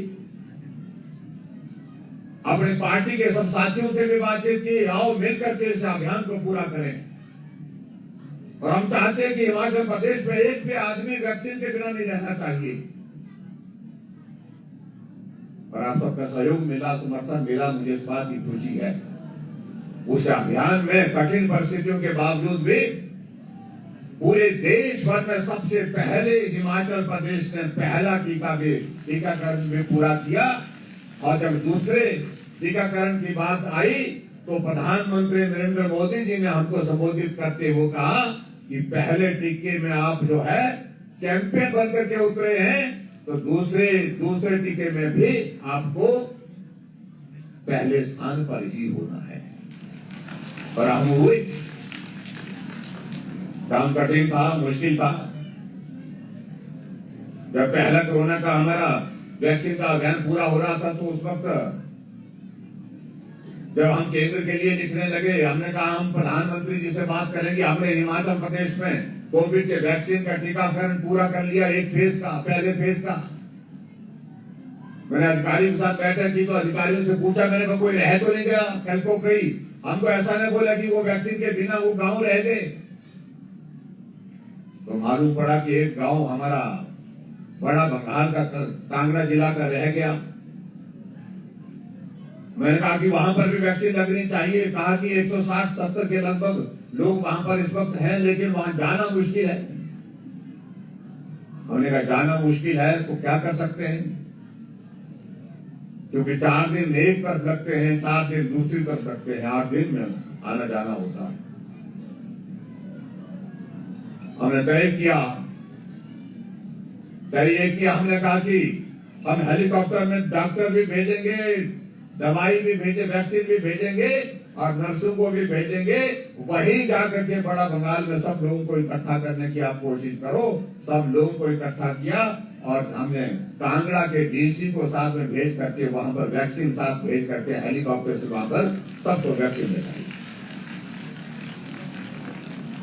S1: अपनी पार्टी के सब साथियों से भी बातचीत की। आओ मिलकर के इस अभियान को पूरा करें। और हम चाहते हैं कि हिमाचल प्रदेश में एक भी आदमी वैक्सीन के बिना नहीं रहना चाहिए। और आप सबका सहयोग मिला, समर्थन मिला, मुझे इस बात की खुशी है। उस अभियान में कठिन परिस्थितियों के बावजूद भी पूरे देश भर में सबसे पहले हिमाचल प्रदेश ने पहला टीकाकरण भी पूरा किया। और जब दूसरे टीकाकरण की बात आई तो प्रधानमंत्री नरेंद्र मोदी जी ने हमको संबोधित करते हुए कहा कि पहले टीके में आप जो है चैंपियन बनकर के उतरे हैं, तो दूसरे टीके में भी आपको पहले स्थान पर ही होना है। और हम हुए, काम कठिन था, मुश्किल था। जब पहला कोरोना का हमारा वैक्सीन का अभियान पूरा हो रहा था तो उस वक्त जब हम केंद्र के लिए लिखने लगे, हमने कहा हम प्रधानमंत्री जी से बात करेंगे। हमने हिमाचल प्रदेश में कोविड के वैक्सीन का टीकाकरण पूरा कर लिया, एक फेज का, पहले फेज का। मैंने अधिकारियों के साथ बैठक की तो अधिकारियों से पूछा, मैंने कहा कोई रह तो नहीं गया कल को कहीं? हमको ऐसा नहीं बोला कि वो वैक्सीन के बिना वो गांव रह गए। तो मालूम पड़ा कि एक गांव हमारा बड़ा बंगाल का कांगड़ा जिला का रह गया। मैंने कहा कि वहां पर भी वैक्सीन लगनी चाहिए। कहा कि 160-170 के लगभग लोग वहां पर इस वक्त हैं, लेकिन वहां जाना मुश्किल है। हमने कहा जाना मुश्किल है तो क्या कर सकते हैं, क्योंकि 4 दिन एक तरफ लगते हैं, 4 दिन दूसरी तरफ लगते हैं, 8 दिन में आना जाना होता है। हमने तय किया, हमने कहा कि हम हेलीकॉप्टर में डॉक्टर भी भेजेंगे, दवाई भी भेजे, वैक्सीन भी भेजेंगे और नर्सों को भी भेजेंगे। वहीं जाकर के बड़ा बंगाल में सब लोगों को इकट्ठा करने की आप कोशिश करो। सब लोगों को इकट्ठा किया और हमने कांगड़ा के डीसी को साथ में भेज करके वहां पर वैक्सीन साथ भेज करके हेलीकॉप्टर से वहां पर सबको वैक्सीन लगाई।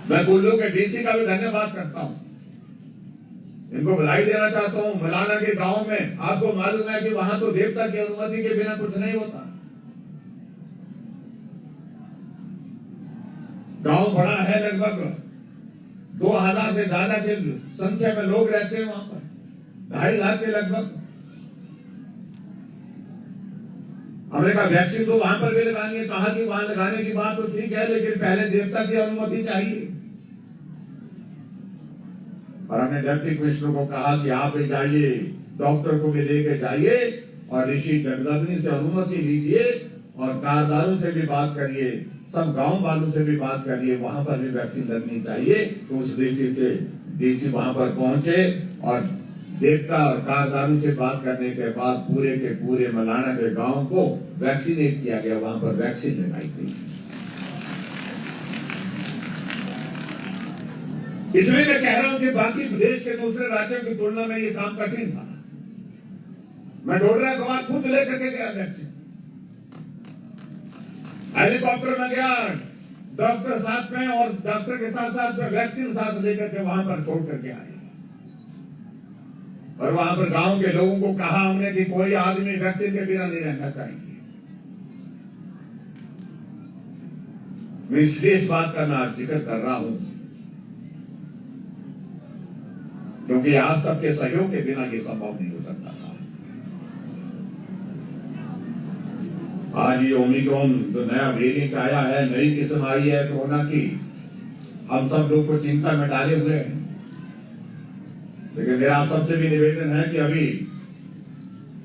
S1: मैं कुल्लू के डीसी का भी धन्यवाद करता हूं, इनको बधाई देना चाहता हूं। मलाना के गांव में आपको मालूम है कि वहां तो देवता की अनुमति के बिना कुछ नहीं होता। गांव बड़ा है, लगभग 2000 से ज्यादा के संख्या में लोग रहते हैं वहां पर, 2.5 लाख के लगभग। हमने कहा वैक्सीन तो वहां पर भी लगानी है। कहा कि वहां लगाने की बात तो ठीक है, लेकिन पहले देवता की अनुमति चाहिए। और हमने डिप्टी कमिश्नर को कहा कि आप भी जाइए, डॉक्टर को भी लेके जाइए और ऋषि जगदग्नि से अनुमति लीजिए और कारदारों से भी बात करिए, सब गांव वालों से भी बात करिए, वहां पर भी वैक्सीन लगनी चाहिए। तो उस दृष्टि से डीसी वहां पर पहुंचे और देवता और कारदारों से बात करने के बाद पूरे के पूरे मलाना के गांव को वैक्सीनेट किया गया, वहां पर वैक्सीन लगाई गई। इसलिए मैं कह रहा हूं कि बाकी देश के दूसरे राज्यों की तुलना में ये काम कठिन था। मैं डोडरा के बाद खुद लेकर के गया वैक्सीन, हेलीकॉप्टर में गया, डॉक्टर साथ में और डॉक्टर के साथ साथ वैक्सीन साथ लेकर के वहां पर छोड़ करके आए। और वहां पर गांव के लोगों को कहा हमने कि कोई आदमी वैक्सीन के बिना नहीं रहना चाहिए। मैं इसलिए इस बात का मैं जिक्र कर रहा हूं क्योंकि आप सबके सहयोग के बिना ये संभव नहीं हो सकता था। आज ये ओमिक्रॉन जो नया वेरिएंट आया है, नई किस्म आई है कोरोना की, हम सब लोग को चिंता में डाले हुए हैं। लेकिन मेरा आप सबसे भी निवेदन है कि अभी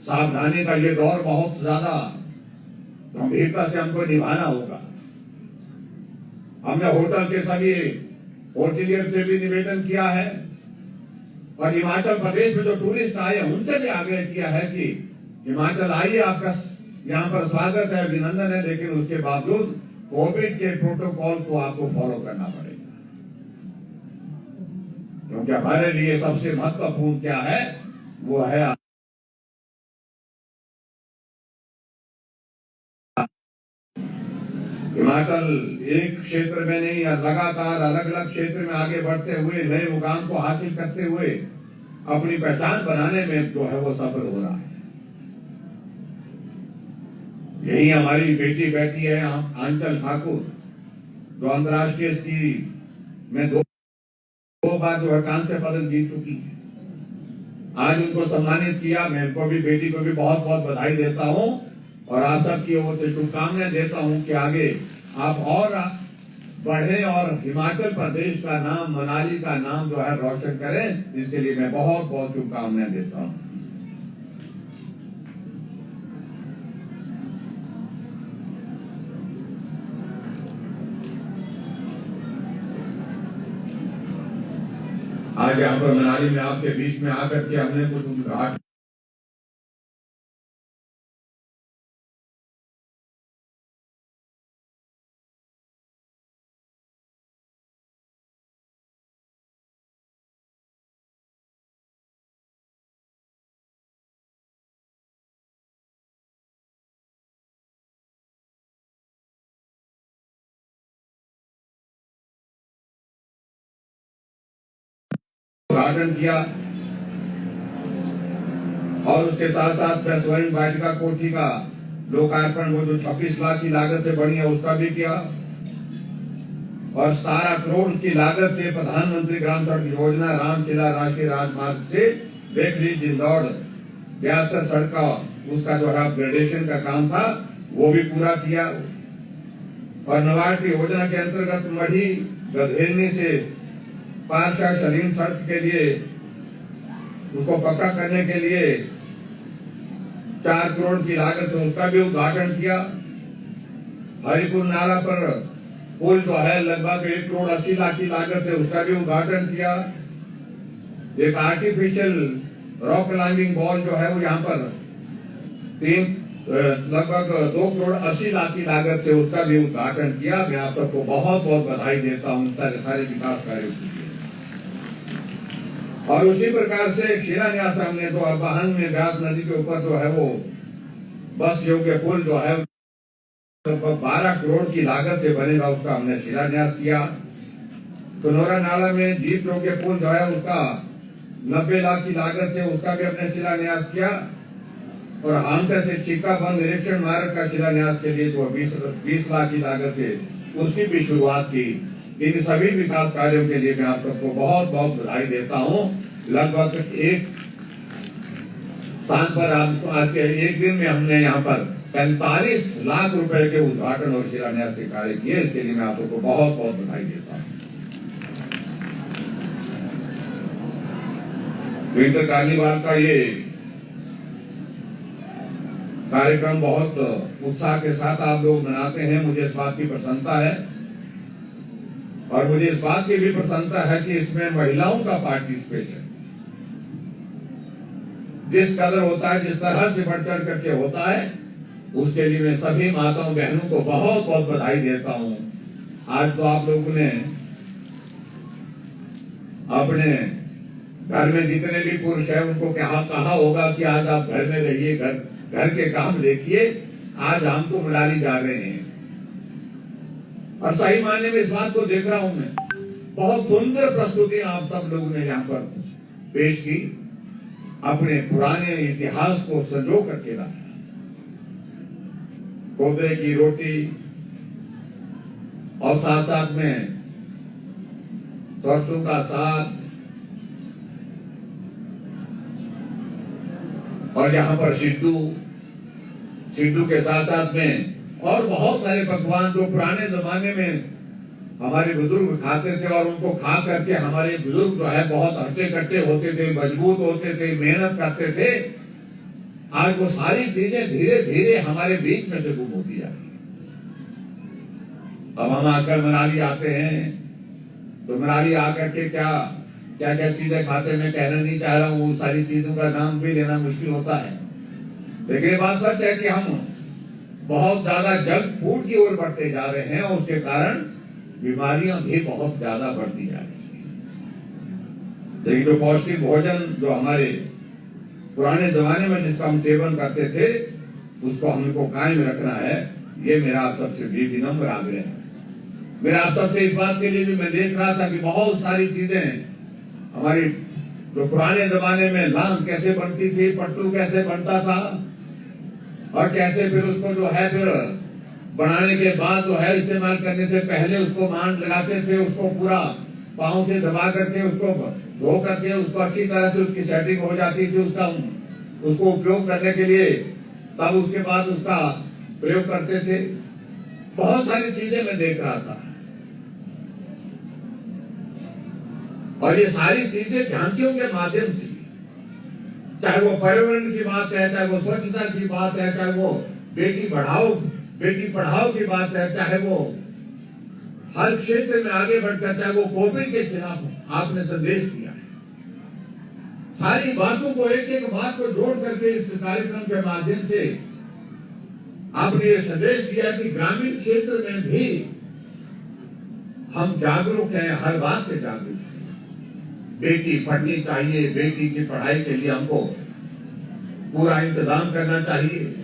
S1: सावधानी का ये दौर बहुत ज्यादा गंभीरता से हमको निभाना होगा। हमने होटल के सभी होटलियर से भी निवेदन किया है और हिमाचल प्रदेश में जो टूरिस्ट आए हैं उनसे भी आग्रह किया है कि हिमाचल आइए, आपका यहाँ पर स्वागत है, अभिनंदन है, लेकिन उसके बावजूद कोविड के प्रोटोकॉल को आपको फॉलो करना पड़ेगा। क्योंकि हमारे लिए सबसे महत्वपूर्ण क्या है, वो है हिमाचल एक क्षेत्र में नहीं, लगातार अलग अलग क्षेत्र में आगे बढ़ते हुए नए मुकाम को हासिल करते हुए अपनी पहचान बनाने में जो है वो सफल हो रहा है। यही हमारी बेटी बैठी है आंचल ठाकुर, जो अंतर्राष्ट्रीय स्की में दो बार जो है कांस्य पदक जीत चुकी है। आज उनको सम्मानित किया। मैं उनको भी, बेटी को भी बहुत बहुत बधाई देता हूं और आप सबकी ओर से शुभकामनाएं देता हूं कि आगे आप और बढ़े और हिमाचल प्रदेश का नाम, मनाली का नाम जो है रोशन करें। इसके लिए मैं बहुत बहुत शुभकामनाएं देता हूं। आज यहाँ पर मनाली में आपके बीच में आकर के हमने कुछ उद्घाटन किया और उसके साथ साथ मैं स्वर्ण वाटिका कोठी का लोकार्पण, वो जो 26 लाख की लागत से बनी है, उसका भी किया और 17 करोड़ की लागत से प्रधानमंत्री ग्राम सड़क योजना रामशिला राष्ट्रीय राजमार्ग से बेखली जिंदौड़ ब्यासर सड़क का उसका जो है अपग्रेडेशन का काम था वो भी पूरा किया। और नवाड़ की योजना के अंतर्गत मढ़ी गधेलनी से पारसा शरीन सड़क के लिए उसको पक्का करने के लिए 4 करोड़ की लागत से उसका भी उद्घाटन किया। हरिपुर नाला पर पुल जो है लगभग 1 करोड़ 80 लाख की लागत से उसका भी उद्घाटन किया। एक आर्टिफिशियल रॉक क्लाइंबिंग वॉल जो है वो यहाँ पर लगभग 2 करोड़ 80 लाख की लागत से उसका भी उद्घाटन किया। मैं आप सबको बहुत बहुत बधाई देता हूँ सारे विकास कार्यों के लिए। और उसी प्रकार से शिलान्यास हमने तो वाहन में व्यास नदी के ऊपर जो है वो बस योग्य पुल जो है 12 करोड़ की लागत से बनेगा, उसका हमने शिलान्यास किया। कनौरा नाला में जीप योग्य पुल जो है उसका 90 लाख की लागत से उसका भी हमने शिलान्यास किया। और हामटा से चिक्का बंद निरीक्षण मार्ग का शिलान्यास के लिए जो 20 लाख की लागत से उसकी भी शुरुआत की। इन सभी विकास कार्यों के लिए मैं आप सबको बहुत बहुत बधाई देता हूँ। लगभग एक स्थान पर आज के एक दिन में हमने यहाँ पर 45 लाख रुपए के उद्घाटन और शिलान्यास के कार्य किए। इसके लिए मैं आप सबको बहुत बहुत बधाई देता हूँ। विंटर कार्निवाल का ये कार्यक्रम बहुत उत्साह के साथ आप लोग मनाते हैं, मुझे इस बात की प्रसन्नता है। और मुझे इस बात की भी प्रसन्नता है कि इसमें महिलाओं का पार्टिसिपेशन जिस कदर होता है, जिस तरह से बढ़ चढ़ करके होता है, उसके लिए मैं सभी माताओं बहनों को बहुत बहुत बधाई देता हूं। आज तो आप लोगों ने अपने घर में जितने भी पुरुष हैं उनको कहा होगा कि आज आप घर में रहिए, घर के काम देखिए। आज हम तो मनाली जा रहे हैं और सही मायने में इस बात को देख रहा हूं मैं। बहुत सुंदर प्रस्तुति आप सब लोगों ने यहाँ पर पेश की, अपने पुराने इतिहास को संजो करके लाया। कोदरे की रोटी और साथ साथ में सरसों का साग और यहाँ पर सिड्डू के साथ साथ में और बहुत सारे पकवान जो पुराने जमाने में हमारे बुजुर्ग खाते थे और उनको खा करके हमारे बुजुर्ग जो है बहुत हट्टे कट्टे होते थे, मजबूत होते थे, मेहनत करते थे। आज वो सारी चीजें धीरे धीरे हमारे बीच में से गुम होती जा रही है। अब हम आजकल मनाली आते हैं तो मनाली आकर के क्या क्या चीजें खाते, मैं कहना नहीं चाह रहा हूँ, सारी चीजों का नाम भी लेना मुश्किल होता है। लेकिन ये बात सच है कि हम बहुत ज्यादा जंक फूड की ओर बढ़ते जा रहे हैं और उसके कारण बीमारियां भी बहुत ज्यादा बढ़ती जा रही है। लेकिन जो पौष्टिक भोजन जो हमारे पुराने जमाने में जिसका हम सेवन करते थे उसको हमको कायम रखना है, ये मेरा आप सबसे भी विनम्र आग्रह है। मेरा आप सबसे इस बात के लिए भी मैं देख रहा था कि बहुत सारी चीजें हमारी जो पुराने जमाने में लांग कैसे बनती थी, पट्टू कैसे बनता था और कैसे फिर उसको जो है फिर बनाने के बाद जो है इस्तेमाल करने से पहले उसको मांड लगाते थे, उसको पूरा पांव से दबा करके उसको धो करके उसको अच्छी तरह से उसकी सेटिंग हो जाती थी उसको उपयोग करने के लिए, तब उसके बाद उसका प्रयोग करते थे। बहुत सारी चीजें मैं देख रहा था और ये सारी चीजें झांकियों के माध्यम से, चाहे वो पर्यावरण की बात है, चाहे वो स्वच्छता की बात है, चाहे वो बेटी पढ़ाओ की बात है, चाहे वो हर क्षेत्र में आगे बढ़कर, चाहे वो कोविड के खिलाफ आपने संदेश दिया है। सारी बातों को एक एक बात को जोड़ करके इस कार्यक्रम के माध्यम से आपने ये संदेश दिया कि ग्रामीण क्षेत्र में भी हम जागरूक हैं, हर बात से जागरूक हैं। बेटी पढ़नी चाहिए, बेटी की पढ़ाई के लिए हमको पूरा इंतजाम करना चाहिए।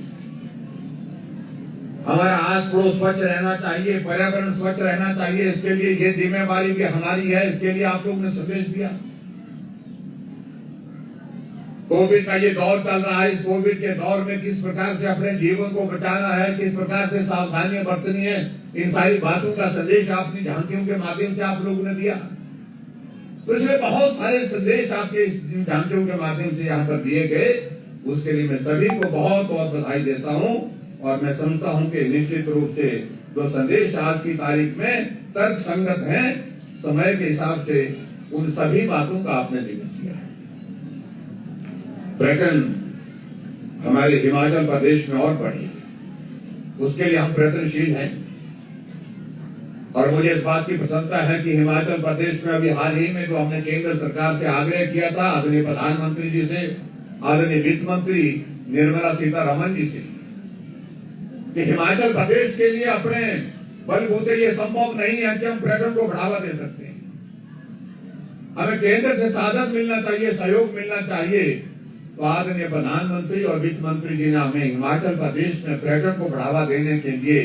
S1: हमारा आस पड़ोस स्वच्छ रहना चाहिए, पर्यावरण स्वच्छ रहना चाहिए, इसके लिए ये जिम्मेवारी भी हमारी है। इसके लिए आप लोगों ने संदेश दिया। कोविड का ये दौर चल रहा है, इस कोविड के दौर में किस प्रकार से अपने जीवन को बचाना है, किस प्रकार से सावधानियां बरतनी है, इन सारी बातों का संदेश आपने झांकियों के माध्यम से आप लोगों ने दिया। तो इसमें बहुत सारे संदेश आपके इस झांकियों के माध्यम से यहाँ पर दिए गए, उसके लिए मैं सभी को बहुत बहुत बधाई देता हूँ। और मैं समझता हूँ कि निश्चित रूप से जो संदेश आज की तारीख में तर्क संगत है, समय के हिसाब से उन सभी बातों का आपने जिक्र किया है। पर्यटन हमारे हिमाचल प्रदेश में और बढ़े, उसके लिए हम प्रयत्नशील हैं। और मुझे इस बात की प्रसन्नता है कि हिमाचल प्रदेश में अभी हाल ही में जो हमने केंद्र सरकार से आग्रह किया था, आदरणीय प्रधानमंत्री जी से, आदरणीय वित्त मंत्री निर्मला सीतारमण जी से, कि हिमाचल प्रदेश के लिए अपने बलबूते ये संभव नहीं है कि हम पर्यटन को बढ़ावा दे सकते हैं। हमें केंद्र से साधन मिलना चाहिए, सहयोग मिलना चाहिए। तो आदरणीय प्रधानमंत्री और वित्त मंत्री जी ने हमें हिमाचल प्रदेश में पर्यटन को बढ़ावा देने के लिए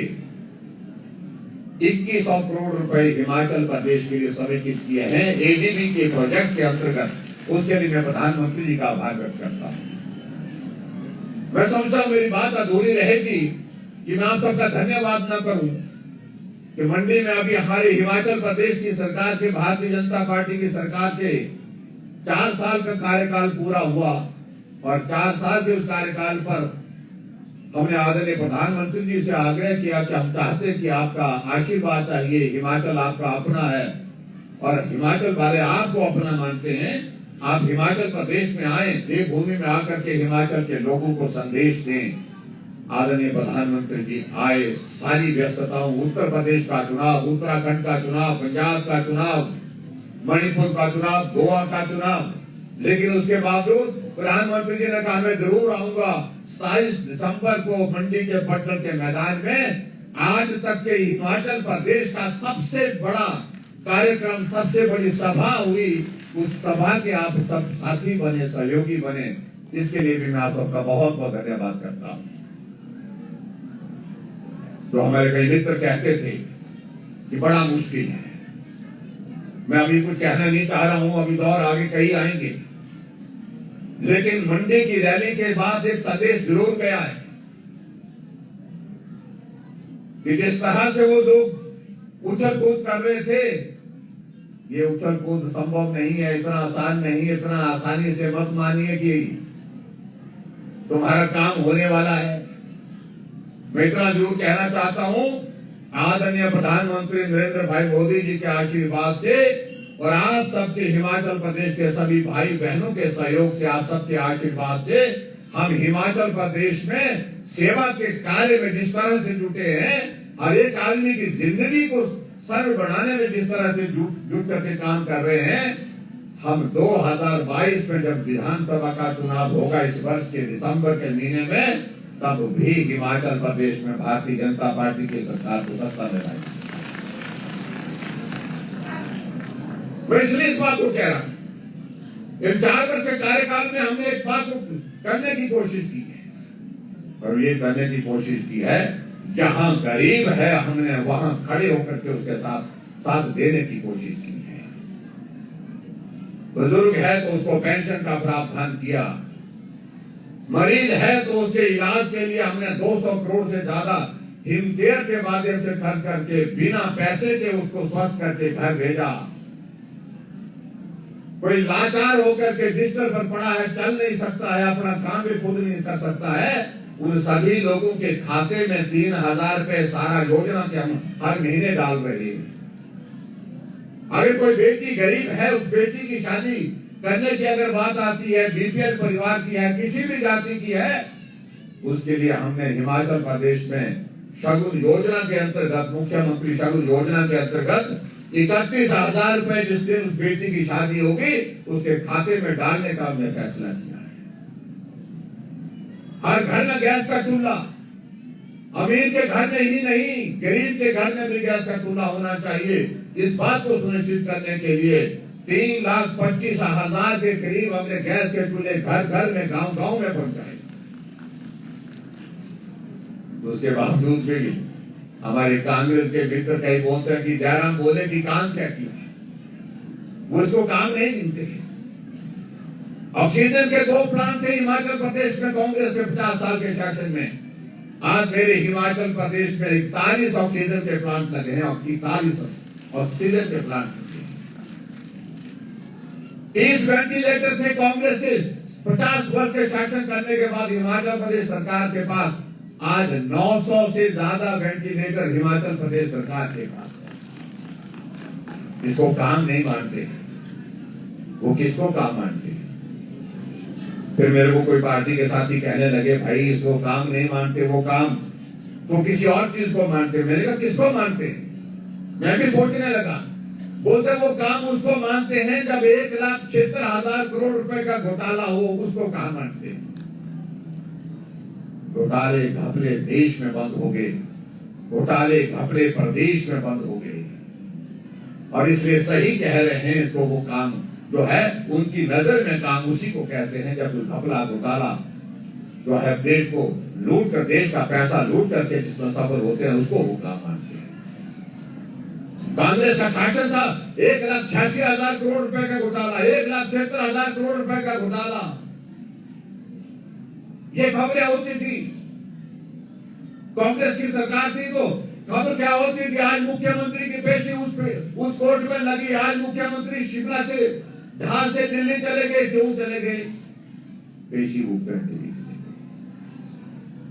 S1: 2100 करोड़ रुपए हिमाचल प्रदेश के लिए समेकित किए हैं एडीबी के प्रोजेक्ट के अंतर्गत। उसके लिए मैं प्रधानमंत्री जी का आभार व्यक्त करता हूं। मैं समझता हूं मेरी बात अधूरी रहेगी कि मैं आप सबका धन्यवाद न करूं कि मंडी में अभी हमारे हिमाचल प्रदेश की सरकार के, भारतीय जनता पार्टी की सरकार के 4 साल का कार्यकाल पूरा हुआ और 4 साल के उस कार्यकाल पर हमने आदरणीय प्रधानमंत्री जी से आग्रह किया कि हम चाहते हैं कि आपका आशीर्वाद चाहिए, हिमाचल आपका अपना है और हिमाचल वाले आपको अपना मानते हैं। आप हिमाचल प्रदेश में आए, देवभूमि में आकर के हिमाचल के लोगों को संदेश दें। आदरणीय प्रधानमंत्री जी आए, सारी व्यस्तताओं, उत्तर प्रदेश का चुनाव, उत्तराखंड का चुनाव, पंजाब का चुनाव, मणिपुर का चुनाव, गोवा का चुनाव, लेकिन उसके बावजूद प्रधानमंत्री जी ने कहा मैं जरूर आऊंगा 27 दिसंबर को मंडी के पट्टन के मैदान में। आज तक के हिमाचल प्रदेश का सबसे बड़ा कार्यक्रम, सबसे बड़ी सभा हुई, उस सभा के आप सब साथी बने, सहयोगी बने, इसके लिए भी मैं आप सबका बहुत बहुत धन्यवाद करता हूं। तो हमारे कई मित्र कहते थे कि बड़ा मुश्किल है, मैं अभी कुछ कहना नहीं चाह रहा हूं, अभी दौर आगे कई आएंगे, लेकिन मंडी की रैली के बाद एक संदेश जरूर गया है कि जिस तरह से वो लोग उछल कूद कर रहे थे, ये उछल कूद संभव नहीं है, इतना आसान नहीं है, इतना आसानी से मत मानिए कि तुम्हारा काम होने वाला है। मैं इतना जरूर कहना चाहता हूं, आदरणीय प्रधानमंत्री नरेंद्र भाई मोदी जी के आशीर्वाद से और आप सबके हिमाचल प्रदेश के सभी भाई बहनों के सहयोग से, आप सबके आशीर्वाद से हम हिमाचल प्रदेश में सेवा के कार्य में जिस तरह से जुटे हैं, हर एक आदमी की जिंदगी को सरल बनाने में जिस तरह से जुट करके काम कर रहे हैं, हम 2022 में जब विधानसभा का चुनाव होगा इस वर्ष के दिसंबर के महीने में, तब भी हिमाचल प्रदेश में भारतीय जनता पार्टी की सरकार को सत्ता में लाएगी। मैं इसलिए इस बात को कह रहा हूं, इन 4 वर्ष के कार्यकाल में हमने एक बात को करने की कोशिश की है, और ये करने की कोशिश की है जहां गरीब है हमने वहां खड़े होकर के उसके साथ देने की कोशिश की है। बुजुर्ग है तो उसको पेंशन का प्रावधान किया, मरीज है तो उसके इलाज के लिए हमने 200 करोड़ से ज्यादा हिमकेयर के माध्यम से खर्च करके बिना पैसे के उसको स्वस्थ करके घर भेजा। कोई लाचार होकर के बिस्तर पर पड़ा है, चल नहीं सकता है, अपना काम भी खुद नहीं कर सकता है, उन सभी लोगों के खाते में 3000 रुपए सारा योजना के हम हर महीने डाल रहे हैं। अगर कोई बेटी गरीब है, उस बेटी की शादी करने की अगर बात आती है, बीपीएल परिवार की है, किसी भी जाति की है, उसके लिए हमने हिमाचल प्रदेश में शगुन योजना के अंतर्गत, मुख्यमंत्री शगुन योजना के अंतर्गत 31,000 रुपए जिस दिन उस बेटी की शादी होगी उसके खाते में डालने का हमने फैसला किया है। हर घर में गैस का चूल्हा, अमीर के घर में ही नहीं, गरीब के घर में भी गैस का चूल्हा होना चाहिए। इस बात को सुनिश्चित करने के लिए 3,25,000 के करीब हमने गैस के चूल्हे घर घर में, गांव गांव में पहुंचाए। उसके बावजूद भी हमारे कांग्रेस के मित्र कई बोलते हैं कि जयराम बोले कि काम क्या किया, वो इसको काम नहीं गिनते। ऑक्सीजन के 2 प्लांट थे हिमाचल प्रदेश में कांग्रेस के 50 साल के शासन में। आज मेरे हिमाचल प्रदेश में 41 ऑक्सीजन के प्लांट लगे हैं, 41 ऑक्सीजन के प्लांट लगे। 30 वेंटिलेटर थे कांग्रेस के 50 वर्ष के शासन करने के बाद हिमाचल प्रदेश सरकार के पास। आज 900 से ज्यादा वेंटिलेटर हिमाचल प्रदेश सरकार के पास है। इसको काम नहीं मानते, वो किसको काम मानते? फिर मेरे को कोई पार्टी के साथी कहने लगे, भाई इसको काम नहीं मानते, वो काम तो किसी और चीज को मानते। मैंने कहा किसको मानते हैं? मैं भी सोचने लगा। बोलते वो काम उसको मानते हैं जब 1,76,000 करोड़ रुपए का घोटाला हो, उसको कहां मानते हैं? घोटाले घपले देश में बंद हो गए, घोटाले घपले प्रदेश में बंद हो गए, और इसलिए सही कह रहे हैं, इसको वो काम जो है उनकी नजर में काम उसी को कहते हैं जब घपला घोटाला जो है देश को लूट कर, देश का पैसा लूट करके जिसमें सफल होते हैं, उसको वो काम मानते हैं। कांग्रेस का शासन था 1,86,000 करोड़ रुपए का घोटाला, 1,76,000 करोड़ रुपए का घोटाला, ये खबरें होती थी। कांग्रेस की सरकार थी तो खबर क्या होती थी? आज मुख्यमंत्री की पेशी उस कोर्ट में लगी। आज मुख्यमंत्री शिमला से जहां से दिल्ली चले गए। क्यों चले गए? पेशी बुक करने के लिए।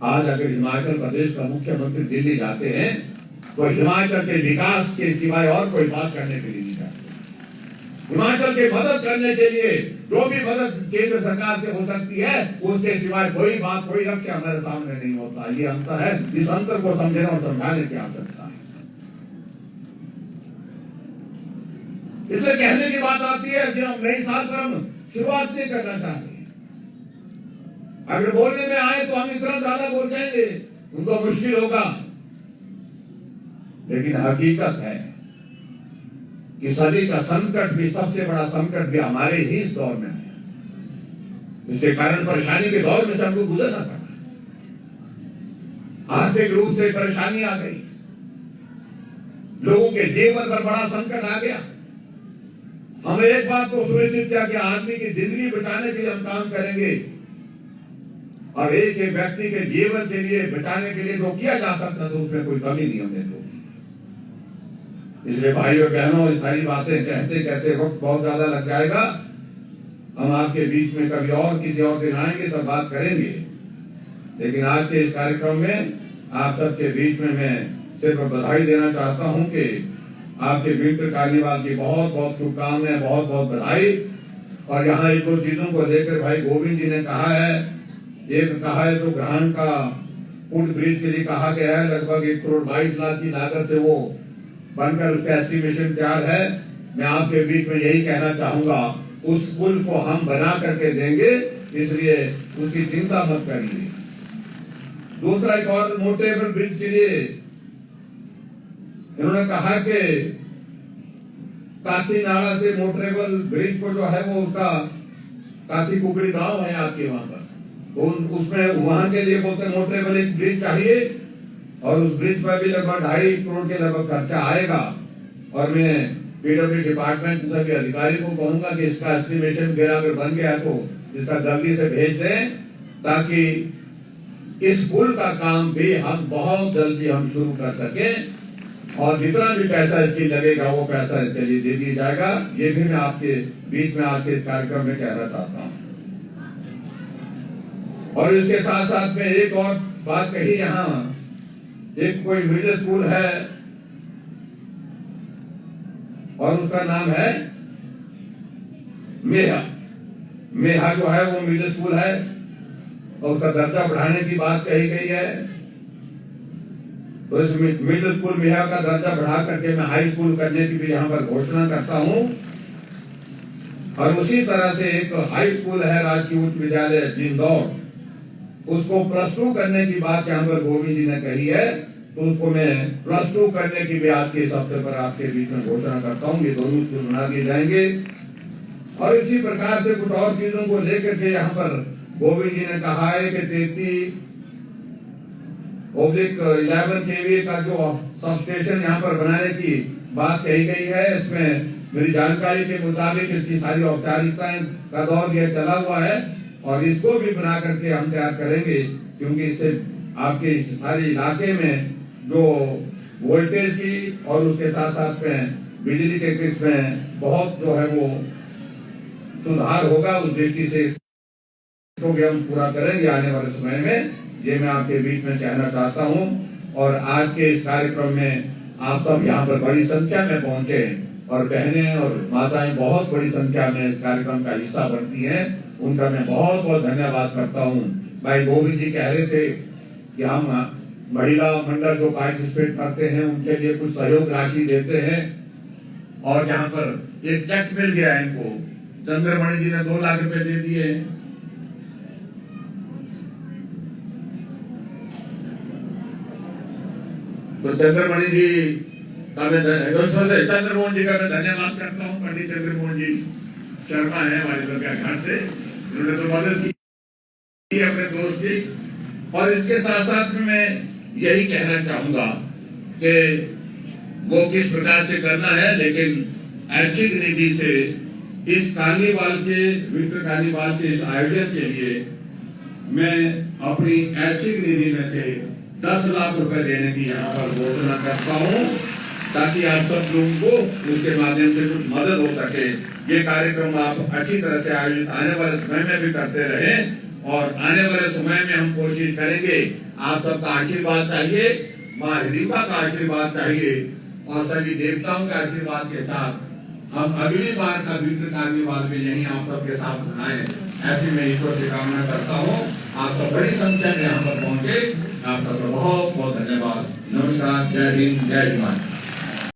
S1: आज अगर हिमाचल प्रदेश का मुख्यमंत्री दिल्ली जाते हैं तो हिमाचल के विकास के सिवाय और कोई बात करने के लिए नहीं जाते। हिमाचल की मदद करने के लिए जो भी मदद केंद्र सरकार से हो सकती है, उसके सिवाय कोई बात, कोई लक्ष्य हमारे सामने नहीं होता। ये अंतर है, इस अंतर को समझने और समझाने की आवश्यकता है। इसलिए कहने की बात आती है कि हम नई साल पर हम शुरुआत नहीं करना चाहते। अगर बोलने में आए तो हम इतना ज्यादा बोल जाएंगे, उनको मुश्किल होगा। लेकिन हकीकत है कि सदी का संकट भी, सबसे बड़ा संकट भी हमारे ही इस दौर में है, जिसके कारण परेशानी के दौर में से हमको गुजरना पड़ा। आर्थिक रूप से परेशानी आ गई, लोगों के जीवन पर बड़ा संकट आ गया। हमने एक बात को सुनिश्चित किया कि आदमी की जिंदगी बचाने के लिए हम काम करेंगे, और एक एक व्यक्ति के जीवन के लिए बचाने के लिए जो किया जा सकता तो उसमें कोई कमी नहीं हमने तो। इसलिए भाई और बहनों, ये सारी बातें कहते कहते वक्त बहुत ज्यादा लग जाएगा। हम आपके बीच में कभी और किसी और दिन आएंगे तब बात करेंगे, लेकिन आज के इस कार्यक्रम में आप सबके बीच में मैं सिर्फ बधाई देना चाहता हूं कि आपके विंटर कार्निवाल की बहुत बहुत शुभकामनाएं, बहुत बहुत बधाई। और यहाँ एक दो चीजों को लेकर भाई गोविंद जी ने कहा है। एक कहा है जो ग्रांट का फुट ब्रिज के लिए कहा गया है, लगभग 1,22,00,000 की लागत से वो बनकर उसका एस्टिमेशन तैयार है। मैं आपके बीच में यही कहना चाहूंगा, उस पुल को हम बना करके देंगे, इसलिए उसकी चिंता मत करिए। दूसरा, एक और मोटेबल ब्रिज के लिए इन्होंने कहा कि काठी नाला से मोटरेबल ब्रिज को जो है वो उसका काठी कुकड़ी गांव है आपके वहां पर, उसमें वहां के लिए बोलते मोटरेबल एक ब्रिज चाहिए, और उस ब्रिज पर भी लगभग 2.5 करोड़ के लगभग खर्चा आएगा। और मैं पीडब्ल्यू डिपार्टमेंट के सभी अधिकारी को कहूंगा कि इसका एस्टिमेशन मेरा अगर बन गया तो इसका जल्दी से भेज दें, ताकि इस पुल का काम भी हम बहुत जल्दी हम शुरू कर सकें, और जितना भी पैसा इसके लगेगा वो पैसा इसके लिए दे दिया जाएगा। ये भी मैं आपके बीच में आज के इस कार्यक्रम में कहना चाहता हूँ। और इसके साथ साथ में एक और बात कही, यहाँ एक कोई मिडिल स्कूल है और उसका नाम है मेहा जो है वो मिडिल स्कूल है, और उसका दर्जा बढ़ाने की बात कही गई है। तो इस मिडिल स्कूल मेहा का दर्जा बढ़ा करके मैं हाई स्कूल करने की भी यहाँ पर घोषणा करता हूँ। और उसी तरह से एक हाई स्कूल है राजकीय उच्च विद्यालय जिंदौर, उसको +2 करने की बात यहाँ पर गोविंद जी ने कही है, तो उसको मैं +2 करने की भी आज के इस हफ्ते पर आपके बीच में घोषणा करता हूँ। ये दोनों स्कूल बना दिए जाएंगे। और इसी प्रकार से कुछ और चीजों को लेकर के यहाँ पर गोविंद जी ने कहा है कि 33/11 kV का जो सब स्टेशन यहाँ पर बनाने की बात कही गई है। इसमें मेरी जानकारी के मुताबिक इसकी सारी औपचारिकताएं का दौर यह चला हुआ है, और इसको भी बना करके हम तैयार करेंगे, क्योंकि इससे आपके इस सारे इलाके में जो वोल्टेज की और उसके साथ साथ में बिजली के किस में बहुत जो है वो सुधार होगा। उस दृष्टि से इसको भी हम पूरा करेंगे आने वाले समय में, ये मैं आपके बीच में कहना चाहता हूँ। और आज के इस कार्यक्रम में आप सब यहाँ पर बड़ी संख्या में पहुंचे, और बहनें और माताएं बहुत बड़ी संख्या में इस कार्यक्रम का हिस्सा बनती हैं, उनका मैं बहुत बहुत धन्यवाद करता हूं। भाई गोविंद जी कह रहे थे कि हम महिला मंडल जो पार्टिसिपेट करते हैं उनके लिए कुछ सहयोग राशि देते हैं, और यहाँ पर एक चेक मिल गया है इनको, चंद्रमणि जी ने 2 लाख रुपए दे दिए हैं। तो चंद्रमणि जी का मैं चंद्रमोहन जी का मैं धन्यवाद करता हूँ। पंडित चंद्रमोहन जी शर्मा है हमारे सबके घर से, उन्होंने तो मदद की अपने दोस्त की। और इसके साथ साथ में मैं यही कहना चाहूंगा कि वो किस प्रकार से करना है, लेकिन ऐच्छिक निधि से इस कार्निवाल के विंटर कार्निवाल के इस आयोजन के लिए मैं अपनी ऐच्छिक निधि में से 10 लाख रुपए देने की यहाँ पर घोषणा करता हूँ, ताकि आप सब लोगों को उसके माध्यम से कुछ मदद हो सके। ये कार्यक्रम आप अच्छी तरह से आयोजित आने वाले समय में भी करते रहे, और आने वाले समय में हम कोशिश करेंगे। आप सबका आशीर्वाद चाहिए, माँ हिडिंबा का आशीर्वाद चाहिए, और सभी देवताओं के आशीर्वाद के साथ हम अगली बार का विंटर कार्निवाल भी यहीं आप सबके साथ मनाएं, ऐसी मैं ईश्वर से कामना करता हूँ। आप सब बड़ी संख्या में यहाँ पर पहुंचे, आप सबका बहुत बहुत धन्यवाद। नमस्कार, जय हिंद, जय हिमाचल।